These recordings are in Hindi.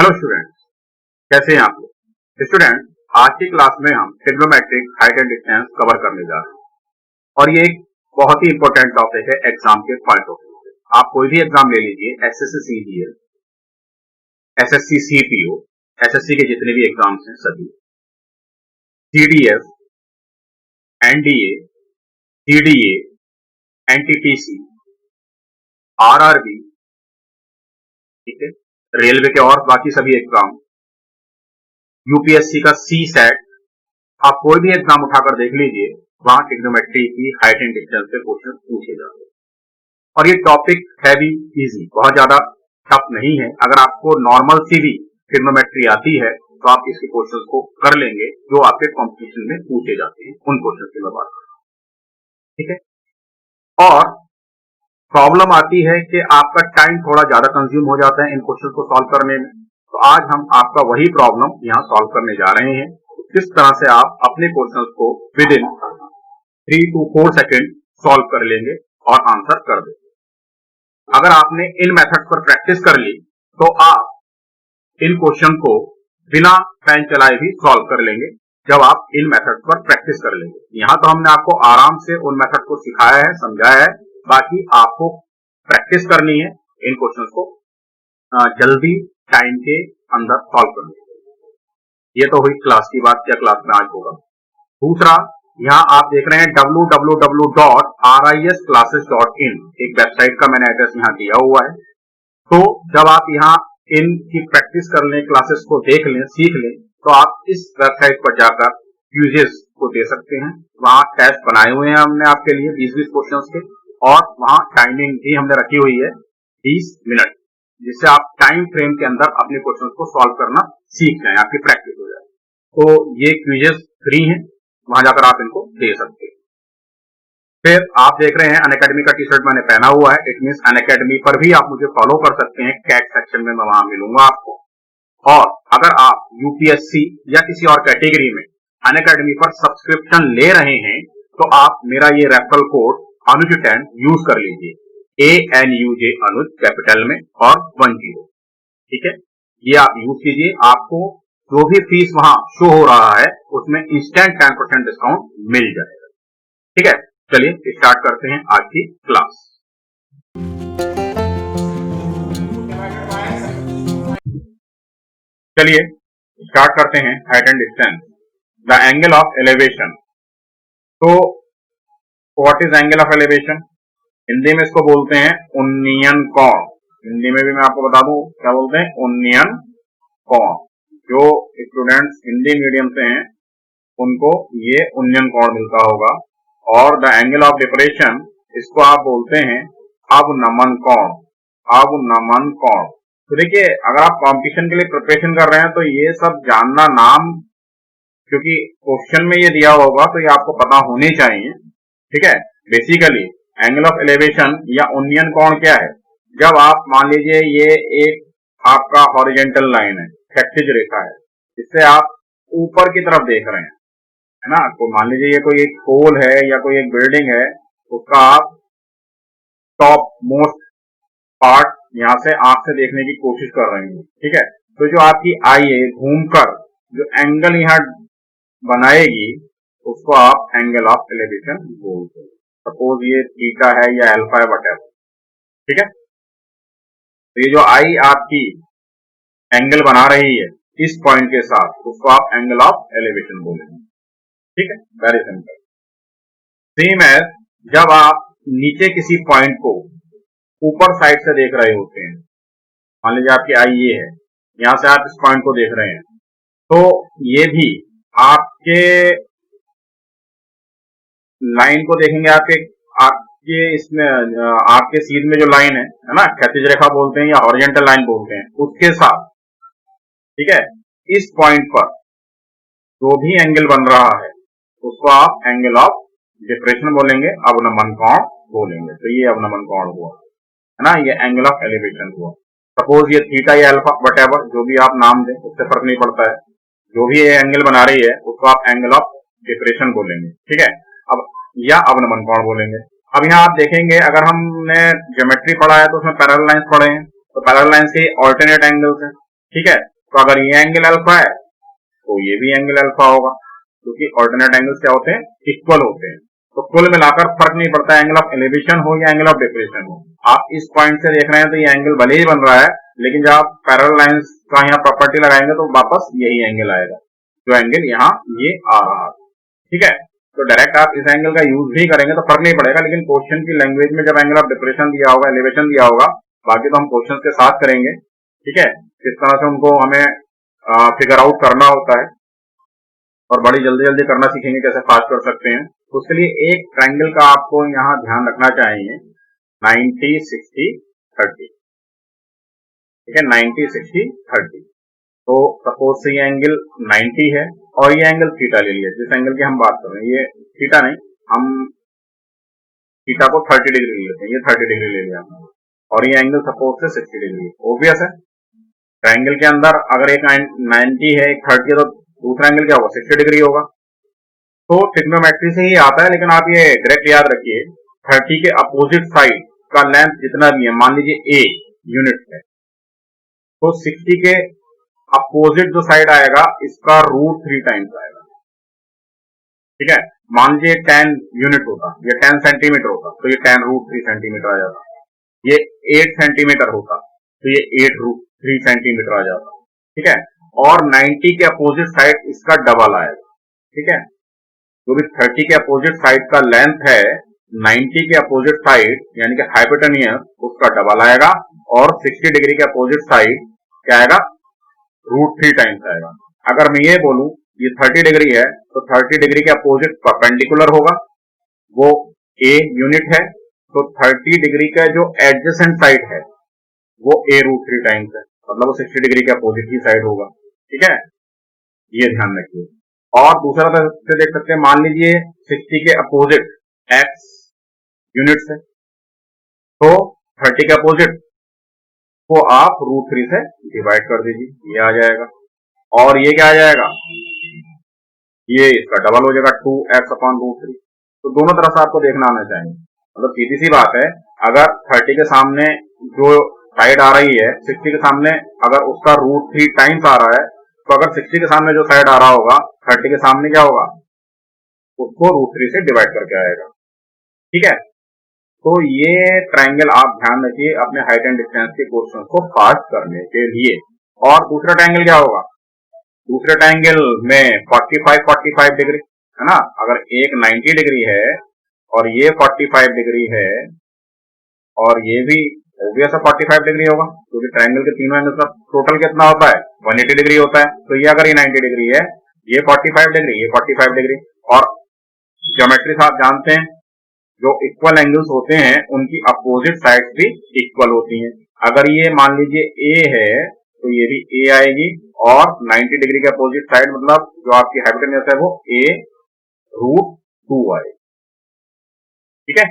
हेलो स्टूडेंट, कैसे हैं आप लोग। स्टूडेंट, आज की क्लास में हम trigonometric height and distance cover करने जा रहे हैं और ये एक बहुत ही इंपॉर्टेंट टॉपिक है एग्जाम के पॉइंट ऑफ व्यू से। आप कोई भी एग्जाम ले लीजिए, SSC CGL, SSC CPO, SSC के जितने भी एग्जाम्स हैं सभी, CDS, NDA, CDA, NTPC, RRB, ठीक है, रेलवे के और बाकी सभी एग्जाम, यूपीएससी का सी सेट, आप कोई भी एग्जाम उठाकर देख लीजिए, वहां ट्रिग्नोमेट्री की हाइट एंड डिस्टेंस से क्वेश्चन पूछे जाते हैं। और ये टॉपिक है भी इजी, बहुत ज्यादा टफ नहीं है। अगर आपको नॉर्मल सी भी ट्रिग्नोमेट्री आती है तो आप इसके क्वेश्चन को कर लेंगे जो आपके कॉम्पिटिशन में पूछे जाते हैं, उन क्वेश्चन की मैं बात कर रहा हूं, ठीक है। और प्रॉब्लम आती है कि आपका टाइम थोड़ा ज्यादा कंज्यूम हो जाता है इन क्वेश्चन को सॉल्व करने में। तो आज हम आपका वही प्रॉब्लम यहाँ सॉल्व करने जा रहे हैं, किस तरह से आप अपने क्वेश्चन को with in 3 to 4 second solve कर लेंगे और आंसर कर देंगे। अगर आपने इन मेथड्स पर प्रैक्टिस कर ली तो आप इन क्वेश्चन को बिना पेन चलाए भी सॉल्व कर लेंगे जब आप इन मेथड्स पर प्रैक्टिस कर लेंगे। यहाँ तो हमने आपको आराम से उन मेथड को सिखाया है, समझाया है, बाकी आपको प्रैक्टिस करनी है इन क्वेश्चंस को जल्दी टाइम के अंदर सॉल्व करनी है। ये तो हुई क्लास की बात, क्या क्लास में आज होगा। दूसरा, यहाँ आप देख रहे हैं www.risclasses.in, एक वेबसाइट का मैंने एड्रेस यहाँ दिया हुआ है। तो जब आप यहाँ इनकी प्रैक्टिस कर लें, क्लासेस को देख लें, सीख लें, तो आप इस वेबसाइट पर जाकर क्विज़ेस को दे सकते हैं। वहां टेस्ट बनाए हुए हैं हमने आपके लिए 20-20 क्वेश्चंस के, और वहां टाइमिंग भी हमने रखी हुई है 20 मिनट, जिससे आप टाइम फ्रेम के अंदर अपने क्वेश्चन को सॉल्व करना सीख जाएं, आपकी प्रैक्टिस हो जाए। तो ये क्विजेस फ्री हैं, वहां जाकर आप इनको दे सकते हैं। फिर आप देख रहे हैं अनअकैडमी का टी शर्ट मैंने पहना हुआ है, इट मींस अनअकैडमी पर भी आप मुझे फॉलो कर सकते हैं। कैट सेक्शन में मैं वहां मिलूंगा आपको। और अगर आप यूपीएससी या किसी और कैटेगरी में अनअकैडमी पर सब्सक्रिप्शन ले रहे हैं तो आप मेरा ये रेफरल कोड अनुज 10 यूज कर लीजिए, ANUJ अनुज कैपिटल में और 10, ठीक है। ये आप यूज कीजिए, आपको जो भी फीस वहां शो हो रहा है उसमें इंस्टेंट 10% डिस्काउंट मिल जाएगा, ठीक है। चलिए स्टार्ट करते हैं आज की क्लास। चलिए स्टार्ट करते हैं height and distance, the angle of elevation. तो what is angle of elevation? Hindi में इसको बोलते हैं उन्नयन कोण। हिंदी में भी मैं आपको बता दूं क्या बोलते हैं, उन्नयन कोण। जो स्टूडेंट्स हिंदी मीडियम से हैं उनको ये उन्नयन कोण मिलता होगा। और द एंगल ऑफ डिप्रेशन, इसको आप बोलते हैं अवनमन कोण। अवनमन कोण। तो देखिए, अगर आप कंपटीशन के लिए प्रिपरेशन कर रहे हैं तो ये सब जानना, नाम क्योंकि क्वेश्चन में ये दिया होगा तो ये आपको पता होने चाहिए, ठीक है। बेसिकली एंगल ऑफ एलिवेशन या उन्नयन कोण क्या है? जब आप मान लीजिए ये एक आपका हॉरिजेंटल लाइन है, क्षैतिज रेखा है, जिससे आप ऊपर की तरफ देख रहे हैं, है ना। तो मान लीजिए ये कोई एक पोल है या कोई एक बिल्डिंग है, उसका आप टॉप मोस्ट पार्ट यहाँ से आंख से देखने की कोशिश कर रहे हैं, ठीक है। तो जो आपकी आई है घूमकर जो एंगल यहाँ बनाएगी उसको आप एंगल ऑफ एलिवेशन बोलते हैं। सपोज ये थीटा है या अल्फा है, व्हाटएवर, ठीक है। तो ये जो आई आपकी एंगल बना रही है इस पॉइंट के साथ, उसको आप एंगल ऑफ एलिवेशन बोलेंगे, ठीक है। Very simple. सेम एज जब आप नीचे किसी पॉइंट को ऊपर साइड से देख रहे होते हैं, मान लीजिए आपकी आई ये है, यहां से आप इस पॉइंट को देख रहे हैं, तो ये भी आपके लाइन को देखेंगे, आपके इसमें आपके सीध में जो लाइन है ना, क्षैतिज रेखा बोलते हैं या हॉरिजॉन्टल लाइन बोलते हैं, उसके साथ, ठीक है, इस पॉइंट पर जो भी एंगल बन रहा है उसको आप एंगल ऑफ डिप्रेशन बोलेंगे, अवनमन कोण बोलेंगे। तो ये अवनमन कोण हुआ, है ना, ये एंगल ऑफ एलिवेशन हुआ। सपोज ये थीटा या अल्फा व्हाटएवर जो भी आप नाम दें, उससे फर्क नहीं पड़ता है, जो भी ये एंगल बना रही है उसको आप एंगल ऑफ डिप्रेशन बोलेंगे, ठीक है। अब या अवनमन कोण बोलेंगे। अब यहाँ आप देखेंगे, अगर हमने ज्योमेट्री पढ़ा है तो उसमें पैरेलल लाइंस पढ़े हैं, तो पैरेलल लाइंस के ऑल्टरनेट एंगल्स हैं, ठीक है। तो अगर ये एंगल अल्फा है तो ये भी एंगल अल्फा होगा, क्योंकि ऑल्टरनेट एंगल्स क्या होते हैं, इक्वल होते हैं। तो कुल मिलाकर फर्क नहीं पड़ता एंगल ऑफ एलिवेशन हो या एंगल ऑफ डिप्रेशन हो। आप इस पॉइंट से देख रहे हैं तो ये एंगल भले ही बन रहा है, लेकिन जब आप पैरेलल लाइंस का यहाँ प्रॉपर्टी लगाएंगे तो वापस यही एंगल आएगा, जो एंगल यहाँ ये आ रहा है। ठीक है, तो डायरेक्ट आप इस एंगल का यूज भी करेंगे तो फर्क नहीं पड़ेगा, लेकिन क्वेश्चन की लैंग्वेज में जब एंगल ऑफ डिप्रेशन दिया होगा, एलिवेशन दिया होगा, बाकी तो हम क्वेश्चन के साथ करेंगे। ठीक है, किस तरह से उनको हमें फिगर आउट करना होता है और बड़ी जल्दी जल्दी करना सीखेंगे, कैसे फास्ट कर सकते हैं। तो उसके लिए एक ट्रायंगल का आपको यहाँ ध्यान रखना चाहिए, 90 60 30। ठीक है, 90 60 30। तो सपोज से ये एंगल 90 है और ये एंगल थीटा ले लिया, जिस एंगल की हम बात कर रहे हैं, ये थीटा नहीं, हम थीटा को 30 डिग्री ले लेते हैं, ये 30 डिग्री ले लिया हमने, और ये एंगल सपोज से 60 डिग्री। ऑब्वियस है, ट्रायंगल के अंदर अगर एक 90 है, एक 30 है, तो दूसरा एंगल क्या होगा, 60 डिग्री होगा। तो ट्रिग्नोमेट्री से ही आता है, लेकिन आप ये डायरेक्ट याद रखिए, 30 के अपोजिट साइड का लेंथ जितना भी है, मान लीजिए a यूनिट है, तो 60 के अपोजिट जो साइड आएगा इसका √3 टाइम्स आएगा। ठीक है, मान लीजिए 10 यूनिट होता, ये 10 सेंटीमीटर होता, तो ये 10 √3 सेंटीमीटर आ जाता। ये 8 सेंटीमीटर होता तो ये 8 √3 सेंटीमीटर आ जाता। ठीक है, और 90 के अपोजिट साइड इसका डबल आएगा। ठीक है, जो भी 30 के अपोजिट साइड का लेंथ है, 90 के अपोजिट साइड यानी कि हाइपोटेन्यूस, उसका डबल आएगा, और 60 डिग्री के अपोजिट साइड क्या आएगा, √3 टाइम्स आएगा। अगर मैं ये बोलूं ये 30 डिग्री है, तो 30 डिग्री के अपोजिट परपेंडिकुलर होगा, वो a यूनिट है, तो 30 डिग्री का जो एडजेसेंट साइड है वो a √3 टाइम्स है, मतलब वो 60 डिग्री के अपोजिट ही साइड होगा। ठीक है, ये ध्यान रखिए। और दूसरा से देख सकते हैं, मान लीजिए 60 के अपोजिट x यूनिट्स है, तो 30 के अपोजिट को आप √3 से डिवाइड कर दीजिए, ये आ जाएगा, और ये क्या आ जाएगा, ये इसका डबल हो जाएगा, 2x/√3। तो दोनों तरफ से आपको देखना आना चाहिए, मतलब सीधी सी बात है, अगर 30 के सामने जो साइड आ रही है, 60 के सामने अगर उसका √3 टाइम्स आ रहा है, तो अगर 60 के सामने जो साइड आ रहा होगा, 30 के सामने क्या होगा, उसको √3 से डिवाइड करके आएगा। ठीक है, तो ये ट्रायंगल आप ध्यान रखिए अपने हाइट एंड डिस्टेंस के क्वेश्चन को फास्ट करने के लिए। और दूसरा ट्रायंगल क्या होगा, दूसरे ट्रायंगल में 45 डिग्री है ना, अगर एक 90 डिग्री है और ये 45 डिग्री है, और ये भी ऑब्वियस 45 डिग्री होगा, क्योंकि ट्रायंगल के तीनों एंगल का टोटल कितना होता है, 180 डिग्री होता है। तो ये अगर ये 90 डिग्री है, ये 45 डिग्री, ये 45 डिग्री, और ज्योमेट्री से आप जानते हैं जो इक्वल एंगल्स होते हैं उनकी अपोजिट साइड्स भी इक्वल होती हैं। अगर ये मान लीजिए a है, तो ये भी a आएगी, और 90 डिग्री के अपोजिट साइड मतलब जो आपकी हाइपोटेन्यूस है वो a √2 आएगी। ठीक है,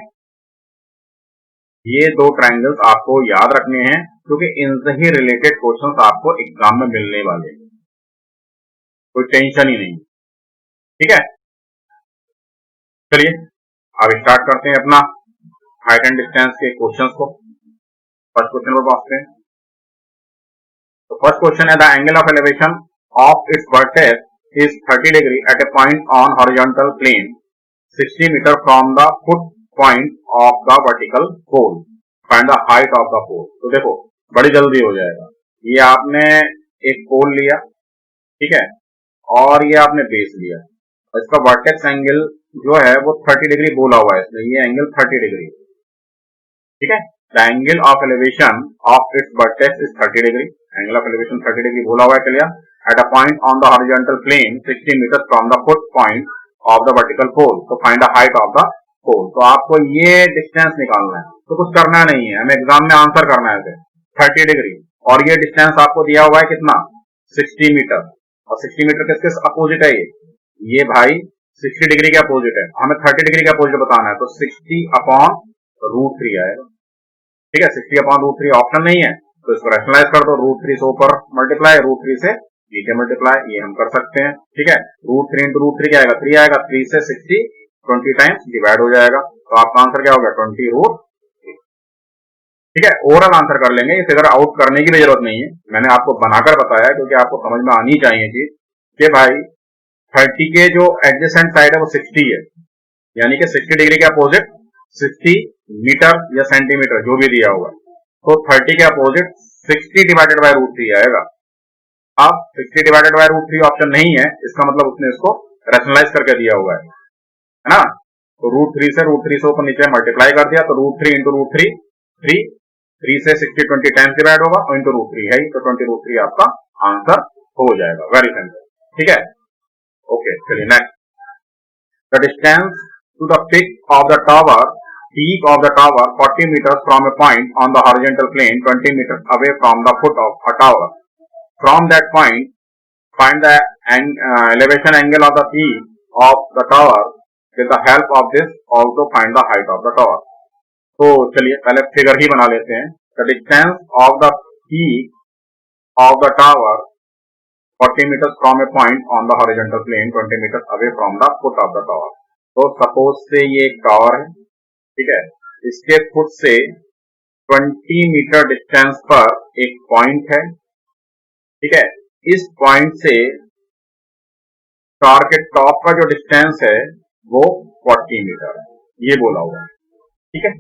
ये दो ट्रायंगल्स आपको याद रखने हैं, क्योंकि इनसे ही रिलेटेड क्वेश्चंस आपको एग्जाम में मिलने वाले हैं, कोई टेंशन ही नहीं। ठीक है, चलिए अब स्टार्ट करते हैं अपना हाइट एंड डिस्टेंस के क्वेश्चंस को। फर्स्ट क्वेश्चन पर पहुंचते हैं। तो फर्स्ट क्वेश्चन है, the angle of elevation of its vertex is 30 degree at a point on horizontal plane 60 metre from the foot point of the vertical pole, find the height of the pole. तो देखो बड़ी जल्दी हो जाएगा, ये आपने एक पोल लिया, ठीक है, और ये आपने बेस लिया, इसका वर्टेक्स एंगल जो है वो 30 डिग्री बोला हुआ है, इसलिए ये एंगल 30 डिग्री। ठीक है, the angle of elevation of its vertex is 30 degree, angle of elevation 30 degree बोला हुआ है, clear, at a point on the horizontal plane 60 metre from the foot point of the vertical pole, तो find the height of the pole. तो आपको ये डिस्टेंस निकालना है, तो कुछ करना नहीं है, हमें एग्जाम में आंसर करना है 30 डिग्री, और ये डिस्टेंस आपको दिया हुआ है कितना, 60 मीटर, और 60 मीटर किसके अपोजिट है, ये भाई 60 डिग्री के अपोजिट है, हमें 30 डिग्री के अपोजिट बताना है, तो 60/√3 आएगा। ठीक है, 60/√3 ऑप्शन नहीं है, तो इसको रैशनलाइज कर दो, √3 से ऊपर मल्टीप्लाई, √3 से नीचे मल्टीप्लाई, ये हम कर सकते हैं। ठीक है, √3 × √3 क्या आएगा, 3 आएगा, 3 से 60 20 टाइम्स डिवाइड हो जाएगा, तो आपका आंसर क्या होगा, 20√3। ठीक है, ओवरऑल आंसर कर लेंगे, ये फिगर आउट करने की भी जरूरत नहीं है, मैंने आपको बनाकर बताया क्योंकि आपको समझ में आनी चाहिए चीज कि भाई 30 के जो एडजेसेंट साइड है वो 60 है, यानी कि 60 डिग्री के अपोजिट 60 मीटर या सेंटीमीटर जो भी दिया हुआ, तो 30 के अपोजिट 60 डिवाइडेड बाय रूट 3 आएगा। अब 60 डिवाइडेड बाय रूट 3 ऑप्शन नहीं है, इसका मतलब उसने इसको रैशनलाइज करके दिया हुआ है ना, तो रूट 3 से ऊपर नीचे मल्टीप्लाई कर दिया, तो रूट 3 इंटू रूट 3 3 से 60 20 टाइम्स डिवाइड होगा और इंटू रूट 3 है, तो 20 रूट 3 आपका आंसर हो जाएगा। वेरी सिंपल, ठीक है। ओके, चलिए next, the distance to the peak of the tower 40 meters from a point on the horizontal plane 20 meters away from the foot of a tower. From that point, find the elevation angle of the peak of the tower. With the help of this, also find the height of the tower. तो चलिए पहले फिगर ही बना लेते हैं। The distance of the peak of the tower 40 meters from a point on the horizontal plane 20 meters away from the foot of the tower. तो सपोज से ये एक टावर है, ठीक है, इसके फुट से 20 मीटर डिस्टेंस पर एक पॉइंट है, ठीक है, इस पॉइंट से टावर के टॉप का जो डिस्टेंस है वो 40 मीटर है, ये बोला हुआ है, ठीक है,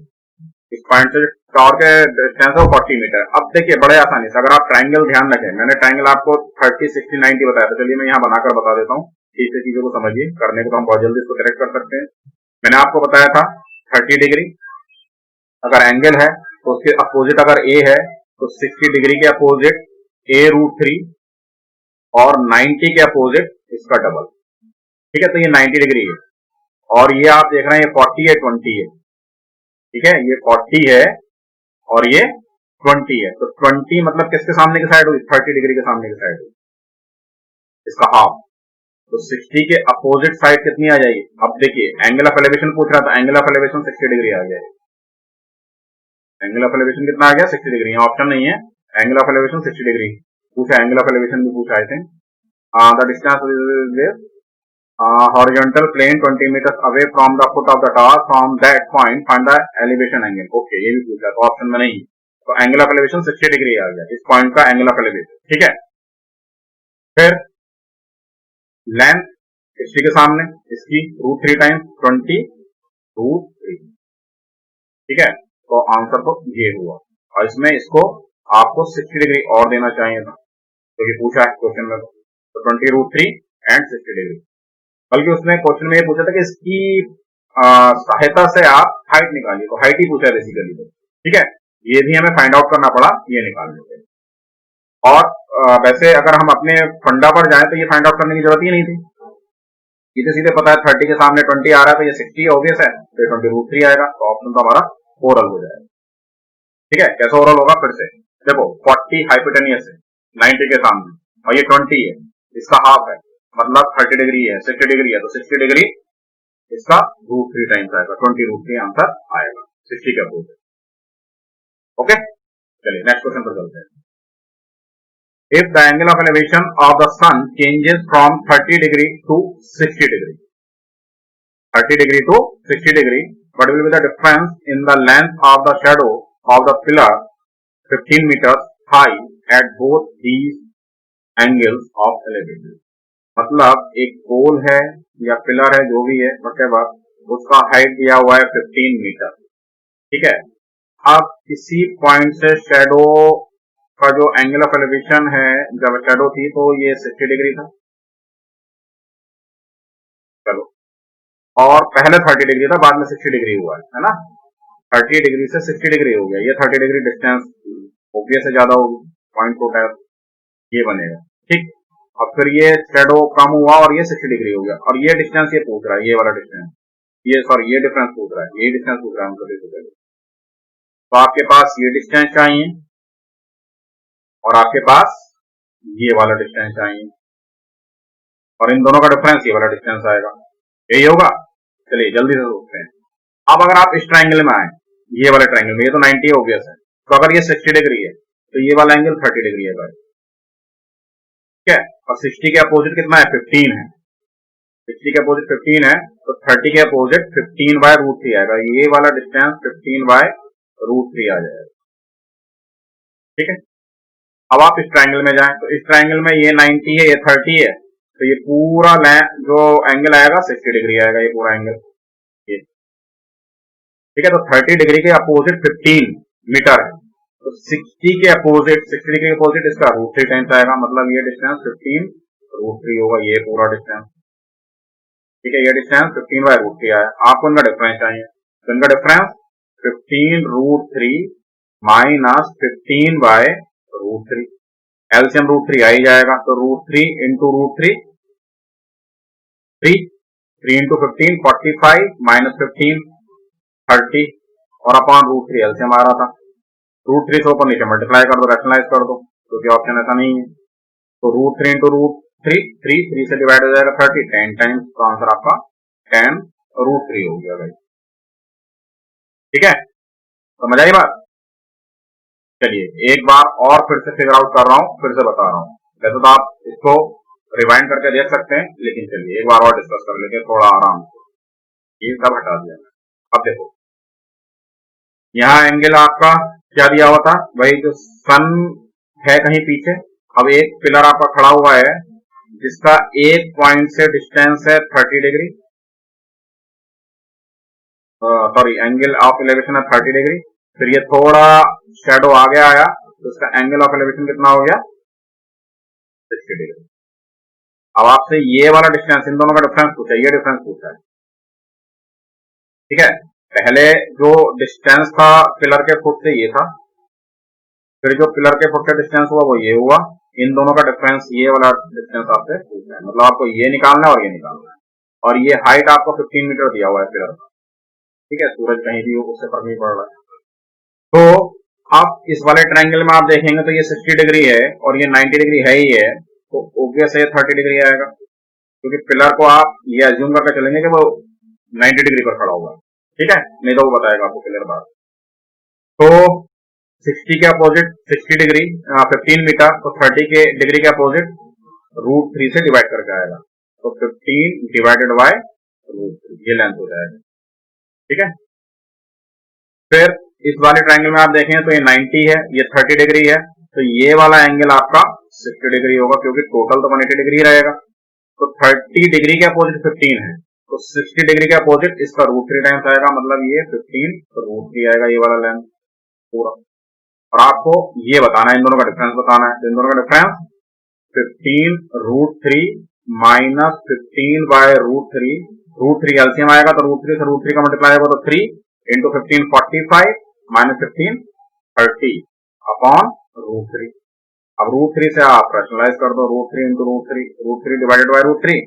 इस पॉइंट से टावर के डिस्टेंस है 40 मीटर। अब देखिए बड़े आसानी से, अगर आप ट्राइंगल ध्यान रखें, मैंने ट्राइंगल आपको 30 60 90 बताया था, चलिए मैं यहाँ बनाकर बता देता हूँ, ठीक से चीजों को समझिए, करने को तो हम बहुत जल्दी इसको करेक्ट कर सकते हैं। मैंने आपको बताया था 30 डिग्री अगर एंगल है तो उसके अपोजिट अगर ए है तो 60 डिग्री के अपोजिट ए रूट 3 और 90 के अपोजिट इसका डबल, ठीक है, तो ये 90 डिग्री है और ये आप देख रहे हैं ये 40 है 20 है, ठीक है, ये 40 है और ये 20 है, तो 20 मतलब किसके सामने की साइड हुई, 30 डिग्री के सामने की साइड हुई, इसका हाफ, तो 60 के अपोजिट साइड कितनी आ जाएगी। अब देखिए एंगल ऑफ एलिवेशन पूछ रहा था, एंगल ऑफ एलिवेशन 60 डिग्री आ गया, एंगल ऑफ एलिवेशन कितना आ गया 60 डिग्री, ऑप्शन नहीं है, एंगल ऑफ एलिवेशन 60 डिग्री पूछा, एंगल ऑफ एलिवेशन भी पूछा है, the distance horizontal plane 20 meters away from the foot of the tower, from that point find the elevation angle. Okay, ये भी पूछा तो ऑप्शन में नहीं, तो एंगल ऑफ एलिवेशन 60 डिग्री आ गया, इस पॉइंट का एंगल ऑफ एलिवेशन, ठीक है। फिर लेंथ इसकी के सामने इसकी रूट 3 टाइम्स 20 रूट 3, ठीक है, तो आंसर तो ये हुआ, और इसमें इसको आपको 60 डिग्री और देना चाहिए था, तो ये पूछा है क्वेश्चन में, तो 20 रूट 3 एंड 60 डिग्री, बल्कि उसने क्वेश्चन में ये पूछा था कि इसकी सहायता से आप हाइट निकालिए, तो हाइट ही पूछा है बेसिकली, तो ठीक है, ये भी हमें फाइंड आउट करना पड़ा, ये निकाल लेते हैं। और वैसे अगर हम अपने फंडा पर जाएं तो ये फाइंड आउट करने की जरूरत ही नहीं थी, सीधे सीधे पता है 30 के सामने 20 आ रहा है तो ये 60 ऑब्वियस है, तो 20 रूट 3 आएगा, तो ऑप्शन तो हमारा ओरल हो जाएगा, ठीक है। कैसे ओरल होगा, फिर से देखो 40 हाइपोटेनियस है 90 के सामने और ये 20 है, इसका हाफ है, मतलब 30 डिग्री है, 60 डिग्री है, तो 60 डिग्री इसका रूट 3 टाइम्स आएगा, 20 रूट 3 आंसर आएगा 60 के अपोजिट। ओके, चलिए नेक्स्ट क्वेश्चन पर चलते हैं। If the angle of elevation of the sun changes from 30 degree to 60 degree, 30 degree to 60 degree, what will be the difference in the length of the shadow of the pillar 15 meters high at both these angles of elevation? मतलब एक पोल है या पिलर है जो भी है व्हाटएवर, उसका हाइट दिया हुआ है 15 मीटर, ठीक है। अब किसी पॉइंट से शैडो का जो एंगल ऑफ एलिवेशन है, जब शैडो थी तो ये 60 डिग्री था, चलो, और पहले 30 डिग्री था, बाद में 60 डिग्री हुआ है ना, 30 डिग्री से 60 डिग्री हो गया, ये 30 डिग्री डिस्टेंस ऑब्वियस से ज्यादा होगी, पॉइंट टू टाइप ये बनेगा, ठीक। अब फिर ये शैडो कम हुआ और ये 60 डिग्री हो गया, और ये डिस्टेंस ये पूछ रहा है, ये वाला डिस्टेंस, ये सॉरी ये डिफरेंस पूछ रहा है, ये डिस्टेंस पूछ रहा है हमको, तो आपके पास ये डिस्टेंस चाहिए और आपके पास ये वाला डिस्टेंस चाहिए, और इन दोनों का डिफरेंस ये वाला डिस्टेंस आएगा, यही होगा। चलिए जल्दी से सोचते हैं। अब अगर आप इस ट्राइंगल में आए, ये वाले ट्राइंगल में, ये तो 90 ऑब्वियस है, तो अगर ये 60 डिग्री है तो ये वाला एंगल 30 डिग्री है भाई, ठीक है, और 60 के अपोजिट कितना है 15 है, 60 के अपोजिट 15 है, तो 30 के अपोजिट 15 बाय रूट 3 आएगा, ये वाला डिस्टेंस 15 बाय रूट 3 आ जाएगा, ठीक है। अब आप इस ट्रायंगल में जाएं, तो इस ट्रायंगल में ये 90 है, ये 30 है, तो ये पूरा जो एंगल आएगा 60 डिग्री आएगा, ये पूरा एंगल ये। ठीक है, तो 30 डिग्री के अपोजिट 15 मीटर है, तो 60 के अपोजिट, 60 डिग्री के अपोजिट इसका √3 टाइम्स आएगा, मतलब ये डिस्टेंस 15 √3 होगा, ये पूरा डिस्टेंस। ठीक है, ये डिस्टेंस 15/√3 आया। आपको इनका डिफरेंस चाहिए, तो इनका डिफरेंस 15√3 माइनस 15/√3, एलसीएम √3 आ ही जाएगा, तो √3 इंटू √3 3 इंटू 15 45 माइनस 15 30 और अपॉन √3 एलसीएम आ रहा था। √3 से ऊपर नीचे मल्टीप्लाई कर दो, रैशनलाइज कर दो, क्योंकि ऑप्शन ऐसा नहीं है। तो √3 इंटू √3 3 से डिवाइड हो जाएगा 30, 10 टाइम्स, तो आंसर आपका 10√3 हो गया भाई। ठीक है, समझ आई बात। चलिए एक बार और फिर से फिगर आउट कर रहा हूं, फिर से बता रहा हूं, वैसे तो आप इसको रिवाइंड करके देख सकते हैं, लेकिन चलिए एक बार और डिस्कस कर लेते हैं थोड़ा आराम से। ये सब हटा दिया। अब देखो यहाँ एंगल आपका क्या दिया हुआ था, वही जो सन है कहीं पीछे। अब एक पिलर आपका खड़ा हुआ है जिसका एक पॉइंट से डिस्टेंस है 30 degree, sorry angle of elevation है 30 डिग्री। फिर ये थोड़ा शेडो आगे आया, तो इसका एंगल ऑफ एलिवेशन कितना हो गया 60 डिग्री। अब आपसे ये वाला डिस्टेंस, इन दोनों का डिफरेंस पूछा, ये डिफरेंस पूछा है। ठीक है, पहले जो डिस्टेंस था पिलर के फुट से ये था, फिर जो पिलर के फुट का डिस्टेंस हुआ वो ये हुआ, इन दोनों का डिफरेंस ये वाला डिस्टेंस आपसे पूछा है, मतलब आपको ये निकालना है और ये निकालना है। और ये हाइट आपको 15 मीटर दिया हुआ है पिलर का। ठीक है, सूरज कहीं भी हो उससे फर्क नहीं पड़ रहा है। तो आप इस वाले ट्रायंगल में आप देखेंगे तो ये 60 डिग्री है और ये 90 डिग्री है ही है, तो ऑब्वियस है 30 डिग्री आएगा, क्योंकि पिलर को आप ये अज्यूम करके चलेंगे कि वो 90 डिग्री पर खड़ा होगा। ठीक है, नहीं तो वो बताएगा आपको क्लियर बात। तो 60 के अपोजिट 60 डिग्री 15 मीटर, तो 30 के डिग्री के अपोजिट √3 से डिवाइड करके आएगा, तो 15 डिवाइडेड बाय √3, ये लेंथ हो जाएगा। ठीक है, फिर इस वाले ट्रायंगल में आप देखें तो ये 90 है, ये 30 डिग्री है, तो ये वाला एंगल आपका 60 डिग्री होगा, क्योंकि टोटल तो 180 डिग्री रहेगा। तो 30 डिग्री के अपोजिट 15 है, तो 60 डिग्री के अपोजिट इसका √3 टाइम्स आएगा, मतलब ये 15 √3 आएगा, ये वाला लेंथ पूरा। और आपको ये बताना है, इन दोनों का डिफरेंस बताना है, इन दोनों का डिफरेंस 15√3 माइनस 15/√3, √3 एलसीएम आएगा, तो √3 से √3 का मल्टीप्लाई होगा, तो 3 इंटू 15 45 माइनस 15 30 अपॉन √3। अब √3 से आप रैशनलाइज कर दो, √3 इंटू √3 डिवाइडेड बाय √3,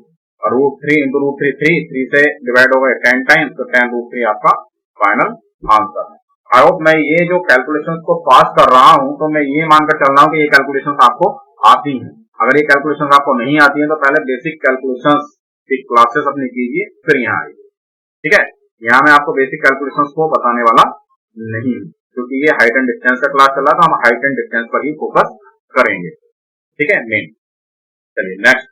और √3 इंटू √3 3 से डिवाइड होगा 10 टाइम्स, तो 10√3 आपका फाइनल आंसर है। आई होप मैं ये जो कैलकुलेशंस को पास कर रहा हूं, तो मैं ये मानकर चल रहा हूं कि ये कैलकुलेशंस आपको आती हैं। अगर ये कैलकुलेशंस आपको नहीं आती हैं तो पहले बेसिक कैलकुलेशंस की क्लासेस अपनी कीजिए, फिर यहाँ आइए। ठीक है, यहाँ मैं आपको बेसिक कैलकुलेशंस को बताने वाला नहीं, क्योंकि ये हाइट एंड डिस्टेंस का क्लास चल रहा था, हम हाइट एंड डिस्टेंस पर ही फोकस करेंगे। ठीक है, मेन। चलिए next,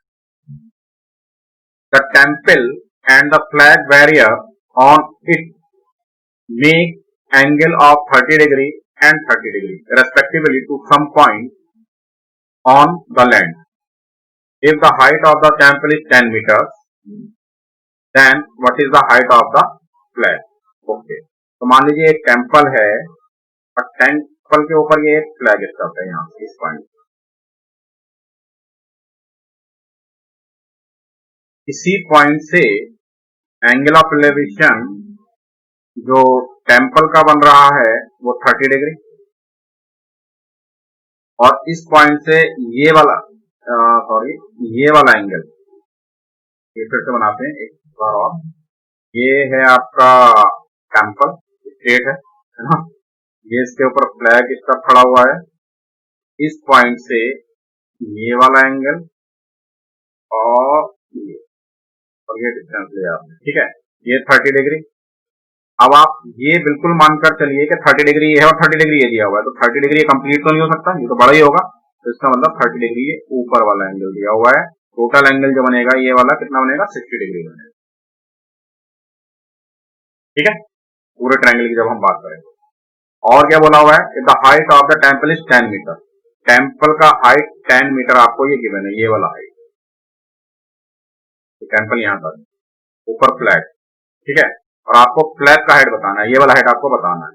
the temple and the flag barrier on it make angle of 30 degree and 30 degree respectively to some point on the land. If the height of the temple is 10 meters, then what is the height of the flag? Okay. तो मान लीजिए एक टेम्पल है और टेम्पल के ऊपर ये एक फ्लैग स्टफ है, यहाँ इस पॉइंट। इसी पॉइंट से एंगल ऑफ एलिवेशन जो टेम्पल का बन रहा है वो 30 डिग्री, और इस पॉइंट से ये वाला ये वाला एंगल, ये फिर से बनाते हैं एक बार और, ये है आपका टेम्पल स्टेट है ना, ये इसके ऊपर फ्लैग इसका खड़ा हुआ है, इस पॉइंट से ये वाला एंगल और ये डिस्टेंस लिया आपने। ठीक है, ये 30 डिग्री। अब आप ये बिल्कुल मानकर चलिए कि 30 डिग्री ये है और 30 डिग्री ये दिया हुआ है, तो 30 डिग्री ये कंप्लीट तो नहीं हो सकता, ये तो बड़ा ही होगा, तो इसका मतलब 30 डिग्री ये ऊपर वाला एंगल दिया हुआ है। टोटल एंगल जो बनेगा ये वाला कितना बनेगा 60 डिग्री बनेगा। ठीक है, पूरे ट्रायंगल की जब हम बात करें, और क्या बोला हुआ है, if the height of the temple is 10 metre, temple का हाइट 10 मीटर आपको ये गिवन है, ये वाला हाइट, टेम्पल यहां पर ऊपर फ्लैट, ठीक है, और आपको फ्लैट का हाइट बताना है, ये वाला हाइट आपको बताना है,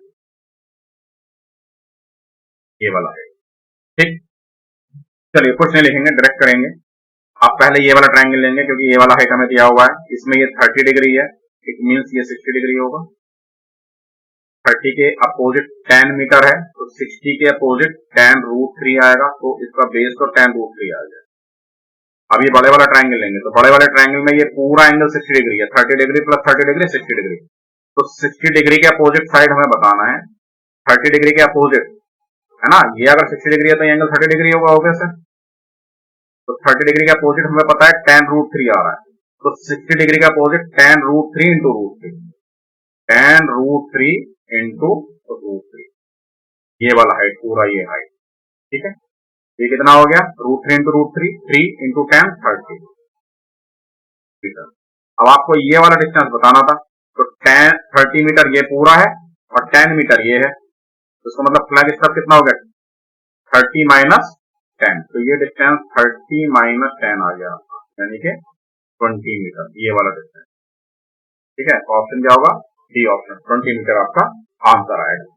ये वाला हाइट, ठीक। चलिए कुछ नहीं लिखेंगे, डायरेक्ट करेंगे। आप पहले ये वाला ट्रायंगल लेंगे क्योंकि ये वाला हाइट हमें दिया हुआ है, इसमें ये 30 डिग्री है, इट मीन्स ये 60 डिग्री होगा। 30 के अपोजिट 10 मीटर है, तो 60 के अपोजिट 10√3 आएगा, तो इसका बेस तो 10√3 आ जाएगा। अब ये बड़े वाला ट्रायंगल लेंगे, तो बड़े वाले ट्रायंगल में ये पूरा एंगल 60 डिग्री है, 30 डिग्री प्लस 30 डिग्री 60 डिग्री, तो 60 डिग्री के अपोजिट साइड हमें बताना है, 30 डिग्री के अपोजिट, है ना, ये अगर 60 डिग्री है तो ये एंगल 30 डिग्री होगा ऑब्वियस है, तो 30 डिग्री के अपोजिट हमें पता है 10√3 आ रहा है, तो 60 डिग्री का अपोजिट 10√3 इंटू √3, 10√3 इंटू √3, ये वाला हाइट पूरा ये हाइट, ठीक है। ये कितना हो गया, √3 इंटू √3, 3 इंटू 10 30 मीटर। अब आपको ये वाला डिस्टेंस बताना था, तो 30 मीटर ये पूरा है और 10 मीटर ये है, तो इसका मतलब फ्लैग स्टफ कितना हो गया, 30 माइनस 10, तो ये डिस्टेंस 30 माइनस 10 आ गया, यानी कि 20 मीटर, ये वाला डिस्टेंस, ठीक है। ऑप्शन क्या होगा, डी ऑप्शन, 20 मीटर आपका आंसर आएगा।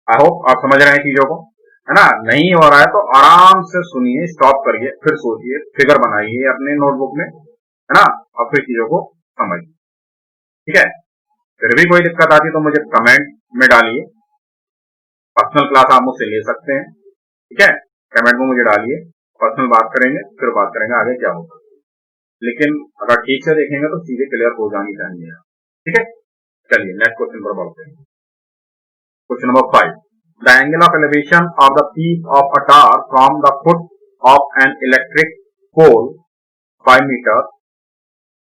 आई होप आप समझ रहे हैं चीजों को, है ना। नहीं हो रहा है तो आराम से सुनिए, स्टॉप करिए, फिर सोचिए, फिगर बनाइए अपने नोटबुक में, है ना, और फिर चीजों को समझिए, ठीक है। फिर भी कोई दिक्कत आती है तो मुझे कमेंट में डालिए, पर्सनल क्लास आप मुझसे ले सकते हैं, ठीक है, कमेंट में मुझे डालिए, पर्सनल बात करेंगे, फिर बात करेंगे आगे क्या होगा, लेकिन अगर ठीक से देखेंगे तो चीजें क्लियर हो जानी चाहिए, ठीक है। चलिए नेक्स्ट क्वेश्चन पर बढ़ते हैं। Question number 5, the angle of elevation of the peak of a tower from the foot of an electric pole 5 meter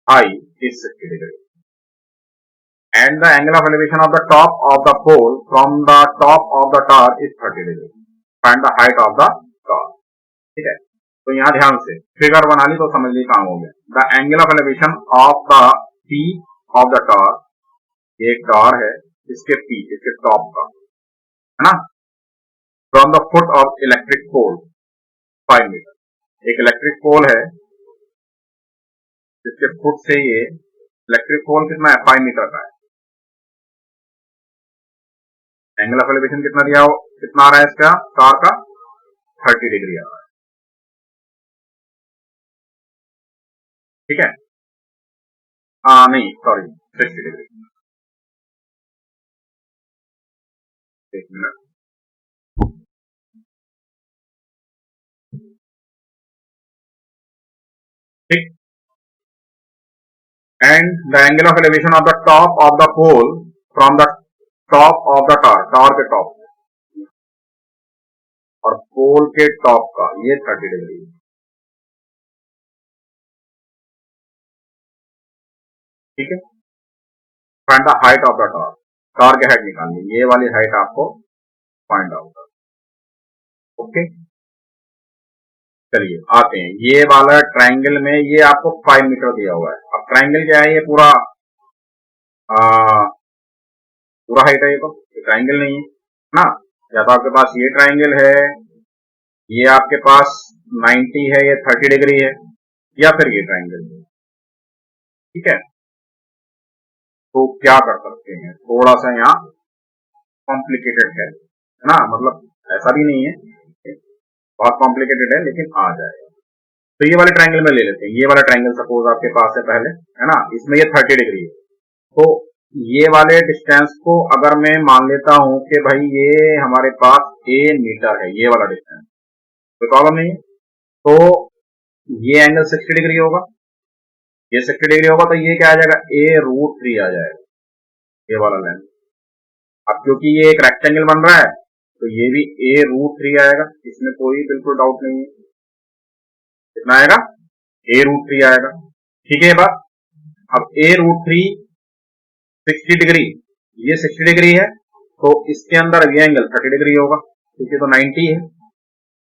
high is 60 degree, and the angle of elevation of the top of the pole from the top of the tower is 30 degree. Find the height of the tower. ठीक है, तो यहाँ ध्यान से फिगर बना ली तो समझ ली काम हो गया। The angle of elevation of the peak of the tower, ये एक टावर है, इसके पीक, इसके टॉप का, है ना, from the foot of electric pole 5 metre, एक इलेक्ट्रिक पोल है जिसके फुट से ये इलेक्ट्रिक पोल कितना है, 5 मीटर का है। एंगल ऑफ एलिवेशन कितना दिया हो, कितना आ रहा है इसका कार का, 30 डिग्री आ रहा है, ठीक है। नहीं सॉरी 60 डिग्री, एक मिनट, ठीक। And the angle of elevation of the top of the pole from the top of the tower, tower के टॉप और पोल के टॉप का, ये 30 डिग्री, ठीक है। Find the height of the tower, tower की हाइट निकालनी, ये वाली हाइट आपको फाइंड आउट करना, ओके। चलिए आते हैं, ये वाला ट्रायंगल में ये आपको 5 मीटर दिया हुआ है। अब ट्रायंगल क्या है, ये पूरा पूरा हाइट है, ये तो ट्रायंगल नहीं है ना, या तो आपके पास ये ट्रायंगल है, ये आपके पास 90 है, ये 30 डिग्री है, या फिर ये ट्रायंगल है, ठीक है। तो क्या कर सकते हैं, थोड़ा सा यहाँ कॉम्प्लिकेटेड है ना, मतलब ऐसा भी नहीं है बहुत कॉम्प्लिकेटेड है, लेकिन आ जाएगा। तो ये वाले ट्रायंगल में ले लेते हैं, ये वाला ट्रायंगल सपोज आपके पास है पहले, है ना, इसमें ये 30 डिग्री है, तो ये वाले डिस्टेंस को अगर मैं मान लेता हूं कि भाई ये हमारे पास a मीटर है, ये वाला डिस्टेंस, कोई प्रॉब्लम नहीं है, तो ये एंगल 60 डिग्री होगा, ये 60 डिग्री होगा, तो ये क्या आ जाएगा, a√3 आ जाएगा, ये वाला लेंथ। अब क्योंकि ये एक रेक्टेंगल बन रहा है तो ये भी a√3 आएगा, इसमें कोई बिल्कुल डाउट नहीं है, कितना आएगा, a√3 आएगा, ठीक है बात। अब a√3 60 डिग्री, ये 60 डिग्री है, तो इसके अंदर ये एंगल 30 डिग्री होगा, क्योंकि तो 90 है,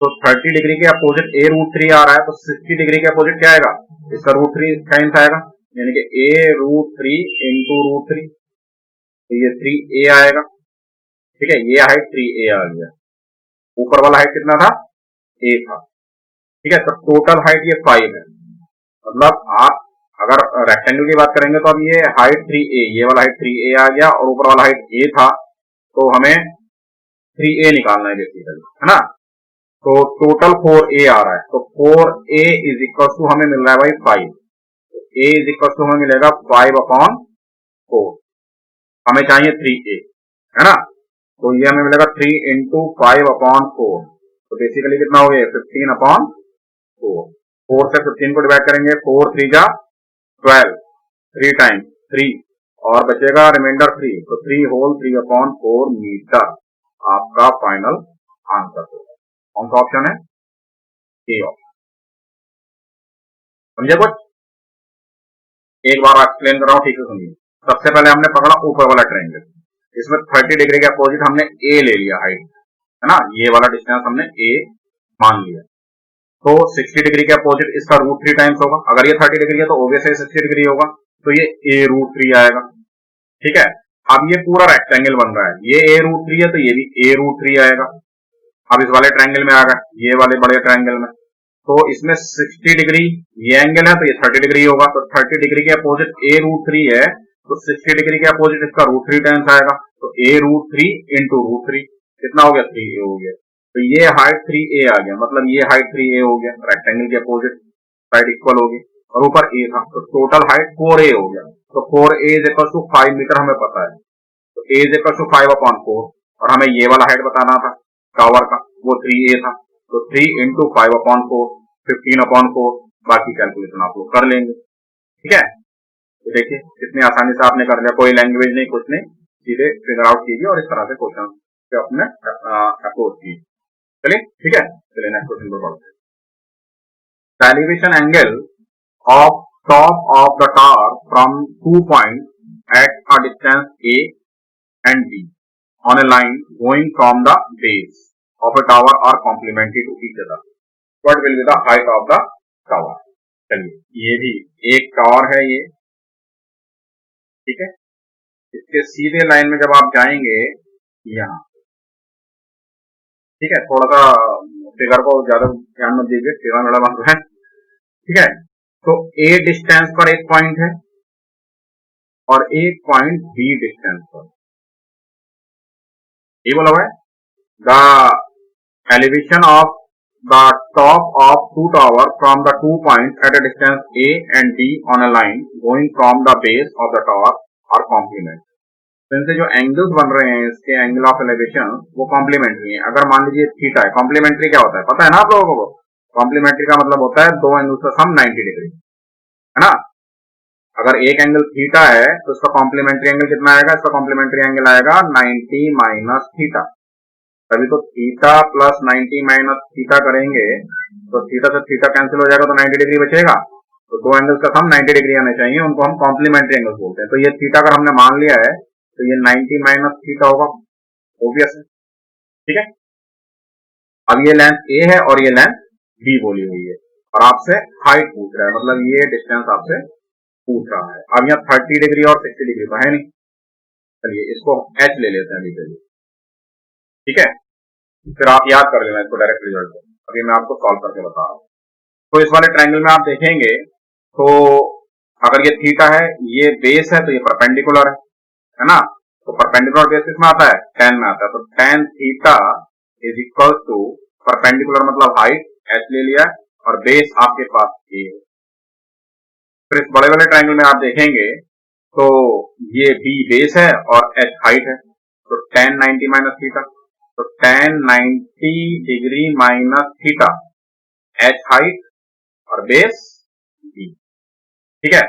तो 30 डिग्री के अपोजिट a√3 आ रहा है, तो 60 डिग्री के अपोजिट क्या आएगा, इसका √3 टाइम्स आएगा, यानी कि a√3 इंटू √3, तो ये 3a आएगा, ठीक है, ये हाइट 3a आ गया, ऊपर वाला हाइट कितना था, a था। ठीक है, तो टोटल हाइट ये 5 है। मतलब आप अगर रेक्टेंगल की बात करेंगे तो अब ये हाइट 3a, ये वाला हाइट 3a आ गया और ऊपर वाला हाइट a था, तो हमें 3a निकालना है बेसिकली, है ना। तो टोटल 4a आ रहा है, तो 4a इज इक्वल टू हमें मिल रहा है भाई 5। तो a इज इक्वल टू हमें मिलेगा 5/4, हमें चाहिए 3a, है ना। तो ये हमें मिलेगा 3 इंटू 5/4, तो बेसिकली कितना हो गया 15/4। 4 से 15 को डिवाइड करेंगे, 4 3 जा 12, 3 टाइम्स 3 और बचेगा रिमाइंडर 3, तो 3 होल 3/4 मीटर आपका फाइनल आंसर होगा। कौन सा ऑप्शन है, ए ऑप्शन। समझे कुछ, एक बार एक्सप्लेन कर रहा हूं, ठीक से सुनिए। सबसे पहले हमने पकड़ा ऊपर वाला ट्रायंगल, इसमें 30 डिग्री के अपोजिट हमने ए ले लिया हाइट, है ना, ये वाला डिस्टेंस हमने ए मान लिया। तो 60 डिग्री के अपोजिट इसका √3 टाइम्स होगा, अगर ये 30 डिग्री है तो ऑब्वियसली 60 डिग्री होगा, तो ये a√3 आएगा। ठीक है, अब ये पूरा रेक्टेंगल बन रहा है, ये a√3 है तो ये भी a√3 आएगा। अब इस वाले ट्रायंगल में आ गया, ये वाले बड़े ट्रायंगल में, तो इसमें 60 डिग्री ये एंगल है तो ये 30 डिग्री होगा, तो 30 डिग्री के अपोजिट a√3 है, तो 60 डिग्री के अपोजिट इसका √3 टाइम्स आएगा, तो a√3 इंटू √3 कितना हो गया, 3a हो गया। तो ये हाइट 3a आ गया, मतलब ये हाइट 3a हो गया, रेक्टेंगल के अपोजिट साइड इक्वल होगी, और ऊपर a था, तो टोटल हाइट 4a हो गया। तो 4a is equal to 5 metre हमें पता है, तो a इज इक्वल टू 5/4, और हमें ये वाला हाइट बताना था टावर का, वो 3a था, तो 3 इंटू 5/4 15/4, बाकी कैलकुलेशन आप लोग कर लेंगे। ठीक है, तो देखिए कितनी आसानी से आपने कर लिया, कोई लैंग्वेज नहीं, कुछ नहीं, सीधे फिगर आउट कीजिए और इस तरह से क्वेश्चन पे अपने अप्रोच कीजिए। चलिए ठीक है, चलिए नेक्स्ट क्वेश्चन पर बढ़ते हैं। The elevation angle of top of the tower from 2 points at a distance a and b on a line going from the base of a tower are complementary to each other. What will be the height of the tower? चलिए ये भी एक टावर है ये, ठीक है, इसके सीधे लाइन में जब आप जाएंगे यहाँ, ठीक है, थोड़ा सा फिगर को ज्यादा ध्यान मत दीजिए, टेढ़ा मेढ़ा बन रहा है। ठीक है, तो ए डिस्टेंस पर एक पॉइंट है और एक पॉइंट बी डिस्टेंस पर, ये बोला हुआ है the elevation of the top of 2 tower from the 2 point at a distance A and B on a line going from the base of the tower are complement. तो इनसे जो एंगल्स बन रहे हैं इसके एंगल ऑफ एलिवेशन वो कॉम्प्लीमेंट्री है। अगर मान लीजिए थीटा है, कॉम्प्लीमेंट्री क्या होता है पता है ना आप लोगों को, कॉम्प्लीमेंट्री का मतलब होता है दो एंगल्स का सम 90 डिग्री, है ना। अगर एक एंगल थीटा है तो इसका कॉम्प्लीमेंट्री एंगल कितना आएगा, इसका कॉम्प्लीमेंट्री एंगल आएगा 90 माइनस थीटा, तभी तो थीटा प्लस 90 माइनस थीटा करेंगे तो थीटा से थीटा कैंसिल हो जाएगा तो 90 डिग्री बचेगा, तो दो एंगल्स का सम 90 डिग्री आने चाहिए, उनको हम कॉम्प्लीमेंट्री एंगल्स बोलते हैं। तो ये थीटा अगर हमने मान लिया है तो ये 90 माइनस थीटा होगा, ऑब्वियस है। ठीक है, अब ये लेंथ ए है और ये लेंथ बी बोली हुई है और आपसे हाइट पूछ रहा है, मतलब ये डिस्टेंस आपसे पूछ रहा है। अब यहाँ 30 डिग्री और 60 डिग्री तो है नहीं, चलिए इसको एच ले लेते हैं अभी के लिए। ठीक है, फिर आप याद कर लेना इसको डायरेक्ट रिजल्ट को, अभी मैं आपको सॉल्व करके बता रहा हूँ। तो इस वाले ट्रायंगल में आप देखेंगे तो अगर ये थीटा है, ये बेस है, तो ये परपेंडिकुलर है ना, तो परपेंडिकुलर बेसिस में आता है, tan में आता है, तो tan theta is equal to perpendicular मतलब हाइट h ले लिया और बेस आपके पास a है। फिर इस बड़े वाले ट्रायंगल में आप देखेंगे तो ये b बेस है और h हाइट है, तो tan 90 माइनस थीटा, तो tan 90 degree minus theta, h height और बेस b। ठीक है,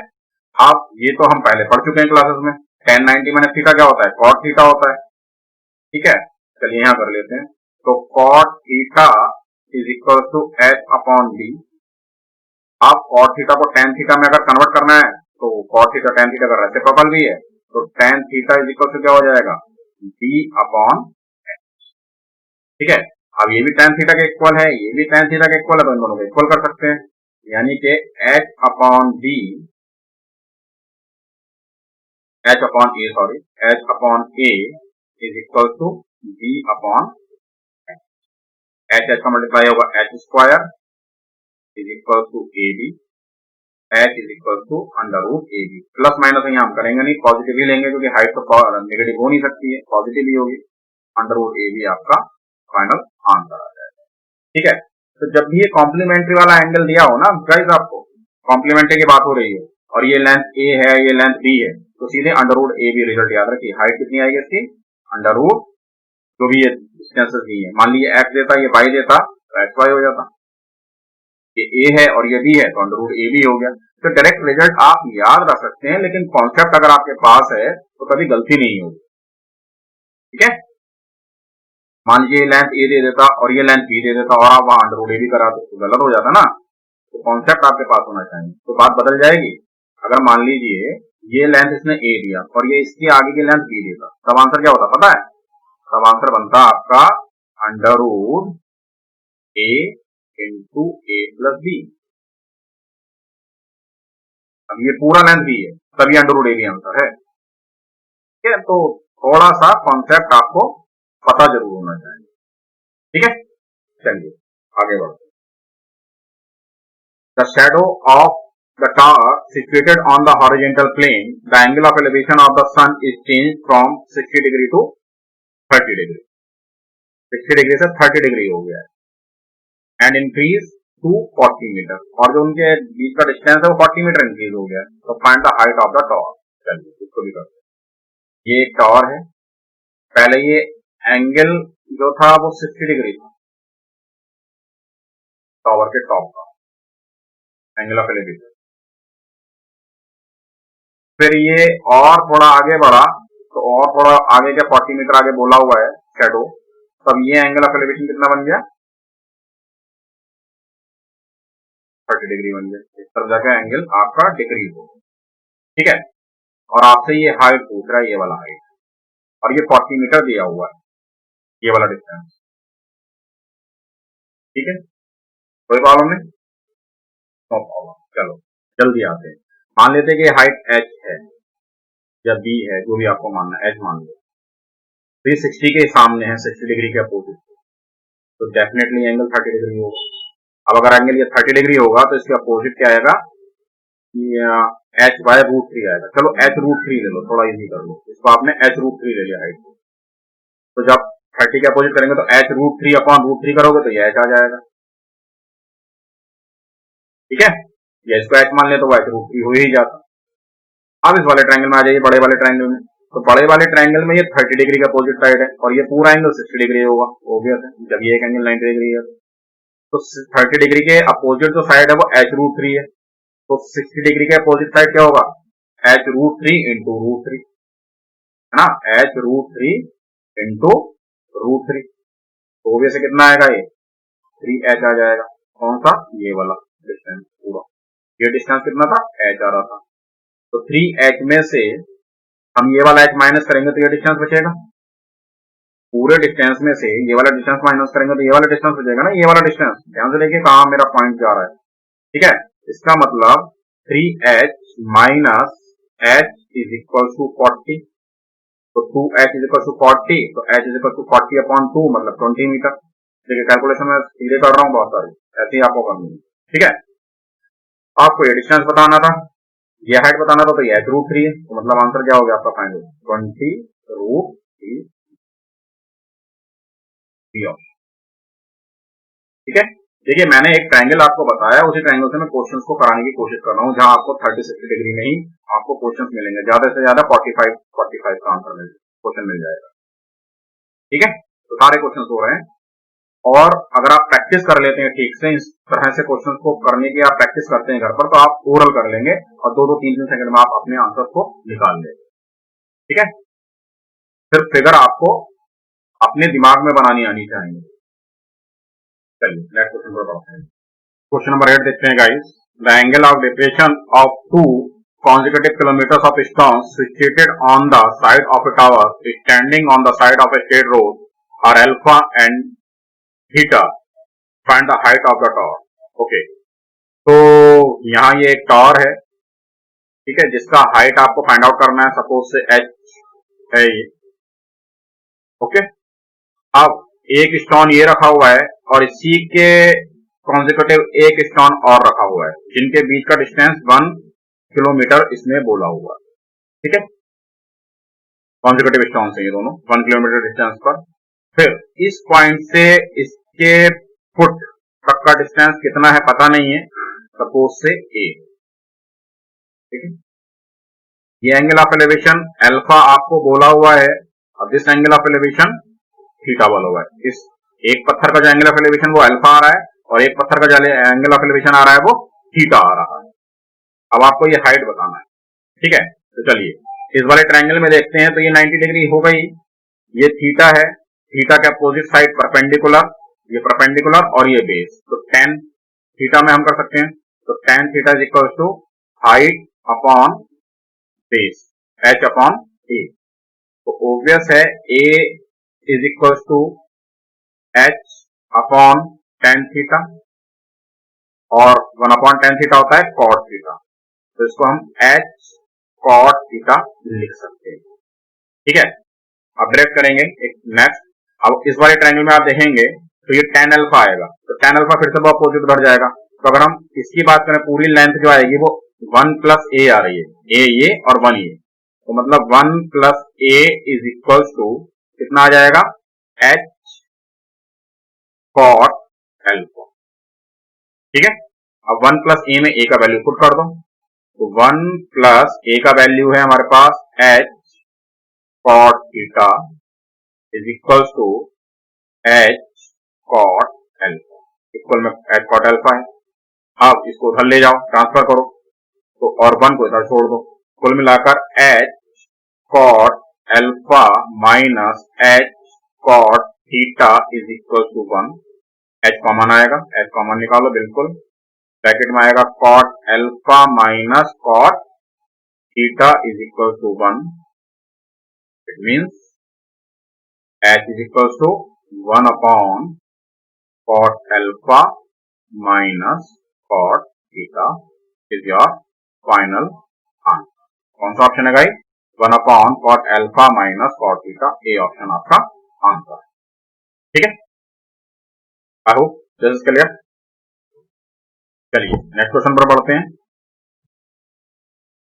अब ये तो हम पहले पढ़ चुके हैं क्लासेस में, tan 90 माइनस थीटा क्या होता है, cot थीटा होता है। ठीक है, चलिए यहां कर लेते हैं, तो cot theta is equal to h upon b। आप cot थीटा को tan थीटा में अगर कन्वर्ट करना है तो cot थीटा tan थीटा का रेसिप्रोकल भी है, तो tan theta is equal to क्या हो जाएगा, b अपॉन h। ठीक है, अब ये भी tan थीटा के इक्वल है, ये भी tan थीटा के इक्वल है, तो इन दोनों को इक्वल कर सकते हैं, यानी कि h upon b, h upon a is equal to b upon H का मल्टीप्लाई होगा H square is equal to A B, H is equal to under root A B. Plus minus यहाँ हम करेंगे नहीं, पॉजिटिव ही लेंगे क्योंकि हाइट तो नेगेटिव हो नहीं सकती है, पॉजिटिव ही होगी। अंडर रूट ए बी आपका फाइनल आंसर आ जाएगा। ठीक है, तो जब भी ये कॉम्प्लीमेंट्री वाला एंगल दिया हो ना गाइस, आपको कॉम्प्लीमेंट्री की बात हो रही है और ये लेंथ ए है, ये लेंथ बी है, तो सीधे under root A B result याद रखिए। हाइट कितनी आएगी इसकी, अंडर रूट जो भी ये डिस्टेंसेस दी है, मान लीजिए एक्स देता, ये वाई देता तो एक्स वाई हो जाता, ये ए है और ये बी है तो अंडर रूट ए बी हो गया। तो डायरेक्ट रिजल्ट आप याद रख सकते हैं, लेकिन कॉन्सेप्ट अगर आपके पास है तो कभी गलती नहीं होगी। ठीक है, मान लीजिए लेंथ ए दे देता और ये लेंथ बी दे देता और आप वहां अंडर रूट ए बी करा दो तो गलत हो जाता ना। तो कॉन्सेप्ट आपके पास होना चाहिए, तो बात बदल जाएगी। अगर मान लीजिए ये लेंथ इसने ए दिया और ये इसकी आगे की लेंथ बी देता, तब आंसर क्या होता पता है? तब आंसर बनता आपका under root A into A plus B. अब ये पूरा लेंथ बी है तभी under root A B answer है। ठीक है, तो थोड़ा सा कॉन्सेप्ट आपको पता जरूर होना चाहिए। ठीक है, चलिए आगे बढ़ते। The shadow of the tower situated on the horizontal plane, the angle of elevation of the sun is change from 60 degree to 30 degree. 60 degree से 30 डिग्री हो गया है एंड इंक्रीज टू 40 मीटर, और जो उनके बीच का डिस्टेंस है वो 40 मीटर इंक्रीज हो गया। तो find the height of the tower. चलिए इसको भी करते हैं। ये एक टावर है, पहले ये एंगल जो था वो 60 डिग्री था टावर के टॉप का, एंगल ऑफ एलिवेशन। फिर ये और थोड़ा आगे बढ़ा तो और थोड़ा आगे क्या 40 मीटर आगे बोला हुआ है शैडो, तब ये एंगल ऑफ एलिवेशन कितना बन गया, 30 डिग्री बन गया। इस तरफ जाकर एंगल आपका डिक्रीज हो। ठीक है, और आपसे ये हाइट पूछ रहा है, ये वाला हाइट, और ये 40 मीटर दिया हुआ है, ये वाला डिस्टेंस। ठीक है, कोई प्रॉब्लम नहीं, नो प्रॉब्लम। चलो जल्दी आते हैं। मान लेते हैं कि हाइट h है या b है, जो भी आपको मानना है, h मान लो। तो ये 60 के सामने है, 60 डिग्री के अपोजिट, तो डेफिनेटली एंगल 30 डिग्री होगा। अब अगर एंगल ये 30 डिग्री होगा तो इसके अपोजिट क्या आएगा, h बाय रूट 3 आएगा। चलो h रूट 3 ले लो, थोड़ा इजी कर लो इसको, आपने h रूट 3 ले लिया हाइट को, तो जब 30 के अपोजिट करेंगे तो h रूट 3 अपॉन रूट 3 करोगे तो ये h आ जाएगा। ठीक है, या इसको h मान ले तो h रूट 3 हो ही जाता। अब इस वाले ट्रायंगल में आ जाइए, बड़े वाले ट्रायंगल में। तो बड़े वाले ट्रायंगल में ये 30 डिग्री का अपोजिट साइड है और ये पूरा एंगल 60 डिग्री होगा, ऑब्वियस है, जब ये एक एंगल 90 डिग्री है। तो 30 डिग्री के अपोजिट जो साइड है वो h रूट 3 है, तो 60 डिग्री के अपोजिट साइड क्या होगा, h रूट 3 इंटू रूट 3, है ना, h रूट 3 इंटू रूट 3, तो ऑब्वियस कितना आएगा, ये 3h आ जाएगा। कौन सा, ये वाला डिस्टेंस पूरा, ये डिस्टेंस कितना था, h आ रहा था। तो 3h में से हम ये वाला h माइनस करेंगे तो ये डिस्टेंस बचेगा, पूरे डिस्टेंस में से ये वाला डिस्टेंस माइनस करेंगे तो ये वाला डिस्टेंस बचेगा ना, ये वाला डिस्टेंस। ध्यान से देखिए कहां मेरा पॉइंट जा रहा है। ठीक है, इसका मतलब 3h minus h is equal to 40, तो 2h इज इक्वल टू 40, तो h is equal to 40 upon 2 मतलब 20 मीटर। देखिए कैलकुलेशन में सीधे कर रहा हूँ बहुत सारी, ऐसे ही आपको करनी है। ठीक है, आपको ये डिस्टेंस बताना था, ये हाइट बताना था, तो ये h रूट 3 है, तो मतलब आंसर क्या हो गया आपका फाइनल 20 रूट 3। ठीक है, देखिए मैंने एक ट्रायंगल आपको बताया, उसी ट्रायंगल से मैं क्वेश्चंस को कराने की कोशिश कर रहा हूँ, जहां आपको 30-60 डिग्री में ही आपको क्वेश्चंस मिलेंगे, ज्यादा से ज्यादा 45 का आंसर क्वेश्चन मिल जाएगा। ठीक है, तो सारे क्वेश्चन हो रहे हैं, और अगर आप प्रैक्टिस कर लेते हैं ठीक से, इस तरह से क्वेश्चन को करने की आप प्रैक्टिस करते हैं घर पर, तो आप ओरल कर लेंगे और 2-3 सेकंड में आप अपने आंसर को निकाल लेंगे। ठीक है, सिर्फ फिगर आपको अपने दिमाग में बनानी आनी चाहिए। चलिए नेक्स्ट क्वेश्चन पर बढ़ते हैं। क्वेश्चन नंबर 8 देखते हैं guys. The angle of depression of 2 consecutive kilometers of stones situated on the side of a tower standing on the side of a straight road are alpha and theta. Find the height of the tower. Okay, तो यहाँ ये एक टावर है, ठीक है, जिसका हाइट आपको फाइंड आउट करना है। सपोज से h है ये, ओके, अब एक स्टोन ये रखा हुआ है और इसी के कॉन्जिक्यूटिव एक स्टोन और रखा हुआ है, जिनके बीच का डिस्टेंस 1 किलोमीटर इसमें बोला हुआ है। ठीक है, कॉन्जिक्यूटिव स्टोन से ये दोनों 1 किलोमीटर डिस्टेंस पर। फिर इस पॉइंट से इसके फुट तक का डिस्टेंस कितना है पता नहीं है, सपोज से ए। ठीक है, ये एंगल ऑफ एलिवेशन अल्फा आपको बोला हुआ है, और this angle of elevation theta बोला हुआ है। इस एक पत्थर का जो एंगल ऑफ एलिवेशन वो अल्फा आ रहा है, और एक पत्थर का जो एंगल ऑफ एलिवेशन आ रहा है वो थीटा आ रहा है। अब आपको ये हाइट बताना है। ठीक है, तो चलिए इस वाले ट्रायंगल में देखते हैं। तो ये 90 डिग्री हो गई, ये थीटा है, थीटा के अपोजिट साइड परपेंडिकुलर, ये परपेंडिकुलर और ये बेस, तो tan थीटा में हम कर सकते हैं। तो tan theta is equal to height upon base h upon a। तो ऑब्वियस है a is equal to h upon tan theta, और 1 अपॉन tan थीटा होता है cot थीटा, तो इसको हम h cot थीटा लिख सकते हैं। ठीक है, अब डायरेक्ट करेंगे एक नेक्स्ट। अब इस वाले ट्रायंगल में आप देखेंगे तो ये tan अल्फा आएगा, तो tan अल्फा फिर से वो अपोजिट बढ़ जाएगा। तो अगर हम इसकी बात करें, पूरी लेंथ जो आएगी वो 1 प्लस a आ रही है, a ये और 1 ये, तो मतलब 1 plus a is equal to कितना आ जाएगा, h cot अल्फा। ठीक है, अब 1 प्लस a में a का वैल्यू पुट कर दो, तो 1 प्लस a का वैल्यू है हमारे पास h cot theta is equal to h cot alpha, equal में h cot अल्फा है। अब इसको उधर ले जाओ, ट्रांसफर करो, तो और 1 को इधर छोड़ दो, कुल मिलाकर h cot alpha minus h cot theta is equal to 1। h common आएगा, h कॉमन निकालो, बिल्कुल ब्रैकेट में आएगा cot alpha minus cot theta is equal to 1। It means h is equals to 1 upon cot alpha minus cot theta is your final answer। कौन सा ऑप्शन है guys, 1 upon cot alpha minus cot theta, A option आपका आंसर है। ठीक है, आई होप दिस इज क्लियर। चलिए नेक्स्ट क्वेश्चन पर बढ़ते हैं।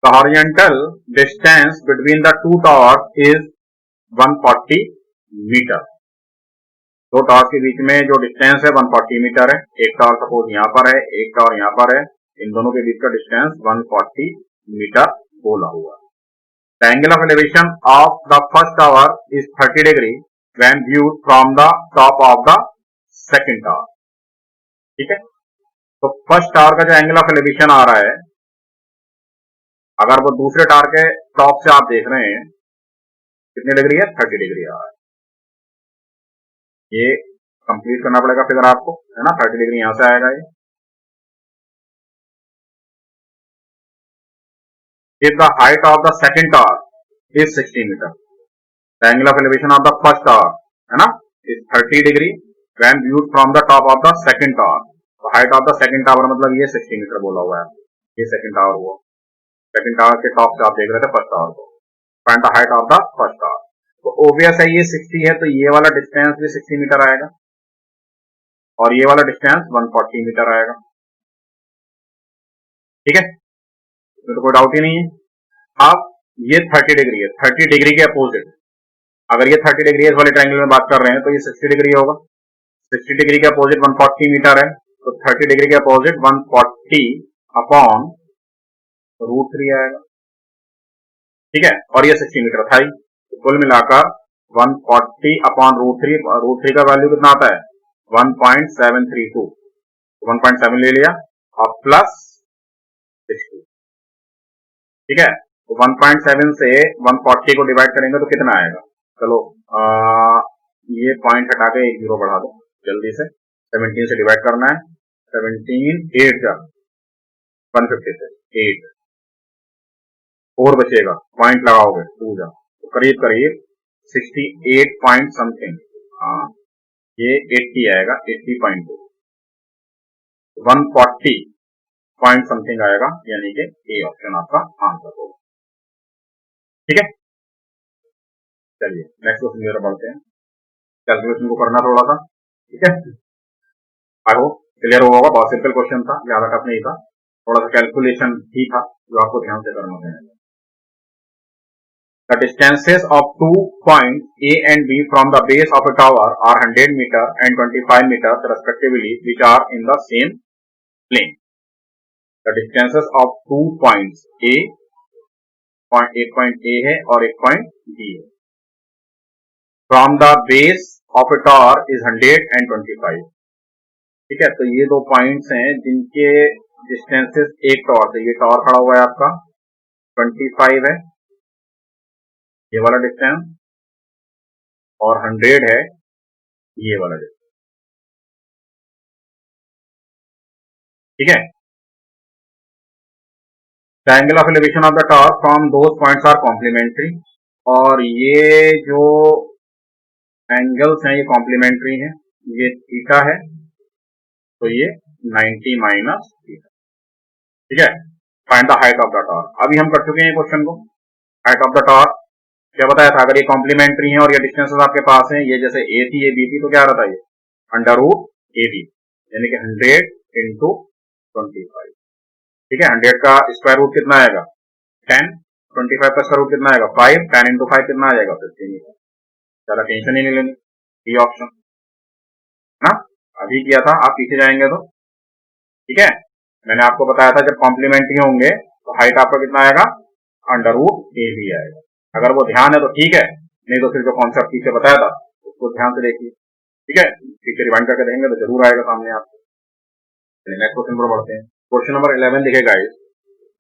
The horizontal distance between the two towers is 140 metre. दो टावर के बीच में जो डिस्टेंस है 140 मीटर है। एक टावर सपोज यहाँ पर है, एक टावर यहाँ पर है, इन दोनों के बीच का डिस्टेंस 140 मीटर बोला हुआ है। The angle of elevation of the first tower is 30 degree when viewed from the top of the second tower। ठीक है, तो फर्स्ट टावर का जो एंगल ऑफ एलिवेशन आ रहा है, अगर वो दूसरे टावर के टॉप से आप देख रहे हैं, कितने डिग्री है, 30 डिग्री आ रहा है। ये कंप्लीट करना पड़ेगा फिगर आपको, है ना, 30 डिग्री यहां से आएगा ये। If the height of the second tower is 60 metre, the angle of elevation of the first tower, है ना, is 30 degree when viewed from the top of the second tower। तो height of the second tower मतलब ये 60 मीटर बोला हुआ है। ये सेकंड टावर हुआ, सेकंड टावर के टॉप से आप देख रहे थे फर्स्ट टावर को। Find the height of the first tower, तो ऑब्वियस है ये 60 है, तो ये वाला डिस्टेंस भी 60 मीटर आएगा, और ये वाला डिस्टेंस 140 मीटर आएगा। ठीक है, इसमें तो कोई डाउट ही नहीं है। अब ये 30 डिग्री है, 30 डिग्री के अपोजिट, अगर ये 30 डिग्री इस वाले ट्रायंगल में बात कर रहे हैं तो ये 60 डिग्री होगा। 60 डिग्री के अपोजिट 140 मीटर है, तो 30 डिग्री के अपोजिट 140 अपॉन √3 आएगा। ठीक है, और ये 60 मीटर था ही, तो कुल मिलाकर 140 अपॉन √3 का वैल्यू कितना आता है, 1.732, 1.7 ले लिया और प्लस 60। ठीक है, तो 1.7 से 140 को डिवाइड करेंगे तो कितना आएगा, चलो ये पॉइंट हटा के एक जीरो बढ़ा दो जल्दी से, 17 से डिवाइड करना है, 17 8 जा 150 से 8 4 बचेगा, पॉइंट लगाओगे 2 जा, तो करीब करीब 68 पॉइंट समथिंग, हाँ ये 80 आएगा, 80.2, 140 पॉइंट समथिंग आएगा, यानी कि ए ऑप्शन आपका आंसर होगा। ठीक है, चलिए नेक्स्ट क्वेश्चन की तरफ बढ़ते हैं। कैलकुलेशन को करना थोड़ा सा, ठीक है। आई होप क्लियर होगा, बहुत सिंपल क्वेश्चन था, ज्यादा टफ नहीं था, थोड़ा सा कैलकुलेशन ही था जो आपको ध्यान से करना है। The distances of 2 points A and B from the base of a tower are 100 meter and 25 meters respectively, which are in the same plane. The distances of 2 points A, एक point A है और एक point B है, from the base of a tower is 100 and 25. ठीक है, तो ये दो पॉइंट्स हैं जिनके डिस्टेंसेस एक टावर से, ये टावर खड़ा हुआ है आपका 25 है ये वाला डिस्टेंस, और 100 है ये वाला डिस्टेंस, ठीक है। The angle of elevation of the tower from those points are complementary, और ये जो एंगल्स हैं ये कॉम्प्लीमेंट्री हैं, ये थीटा है तो ये 90 माइनस थीटा, ठीक है। Find the height of the tower, अभी हम कर चुके हैं क्वेश्चन को। हाइट ऑफ द टावर क्या बताया था, अगर ये कॉम्प्लीमेंट्री हैं और ये डिस्टेंसेस आपके पास हैं, ये जैसे ए थी ये बी थी, तो क्या रहता है ये अंडर रूट ए बी, यानी कि 100 इंटू 25, ठीक है। 100 का स्क्वायर रूट कितना आएगा 10, 25 का स्क्वायर रूट कितना आएगा 5, 10 इंटू 5 कितना आ जाएगा 15। ज्यादा टेंशन ही नहीं लेनी, ये ऑप्शन ना अभी किया था, आप पीछे जाएंगे तो, ठीक है। मैंने आपको बताया था जब कॉम्प्लीमेंट्री होंगे तो हाइट आपका कितना आएगा अंडर रूट ए बी आएगा। अगर वो ध्यान है तो ठीक है, नहीं तो फिर जो कॉन्सेप्ट पीछे बताया था उसको ध्यान से देखिए, ठीक है। पीछे रिवाइंड करके देखेंगे तो जरूर आएगा सामने आपको। नेक्स्ट क्वेश्चन पर बढ़ते हैं। क्वेश्चन नंबर 11 लिखेगा इस,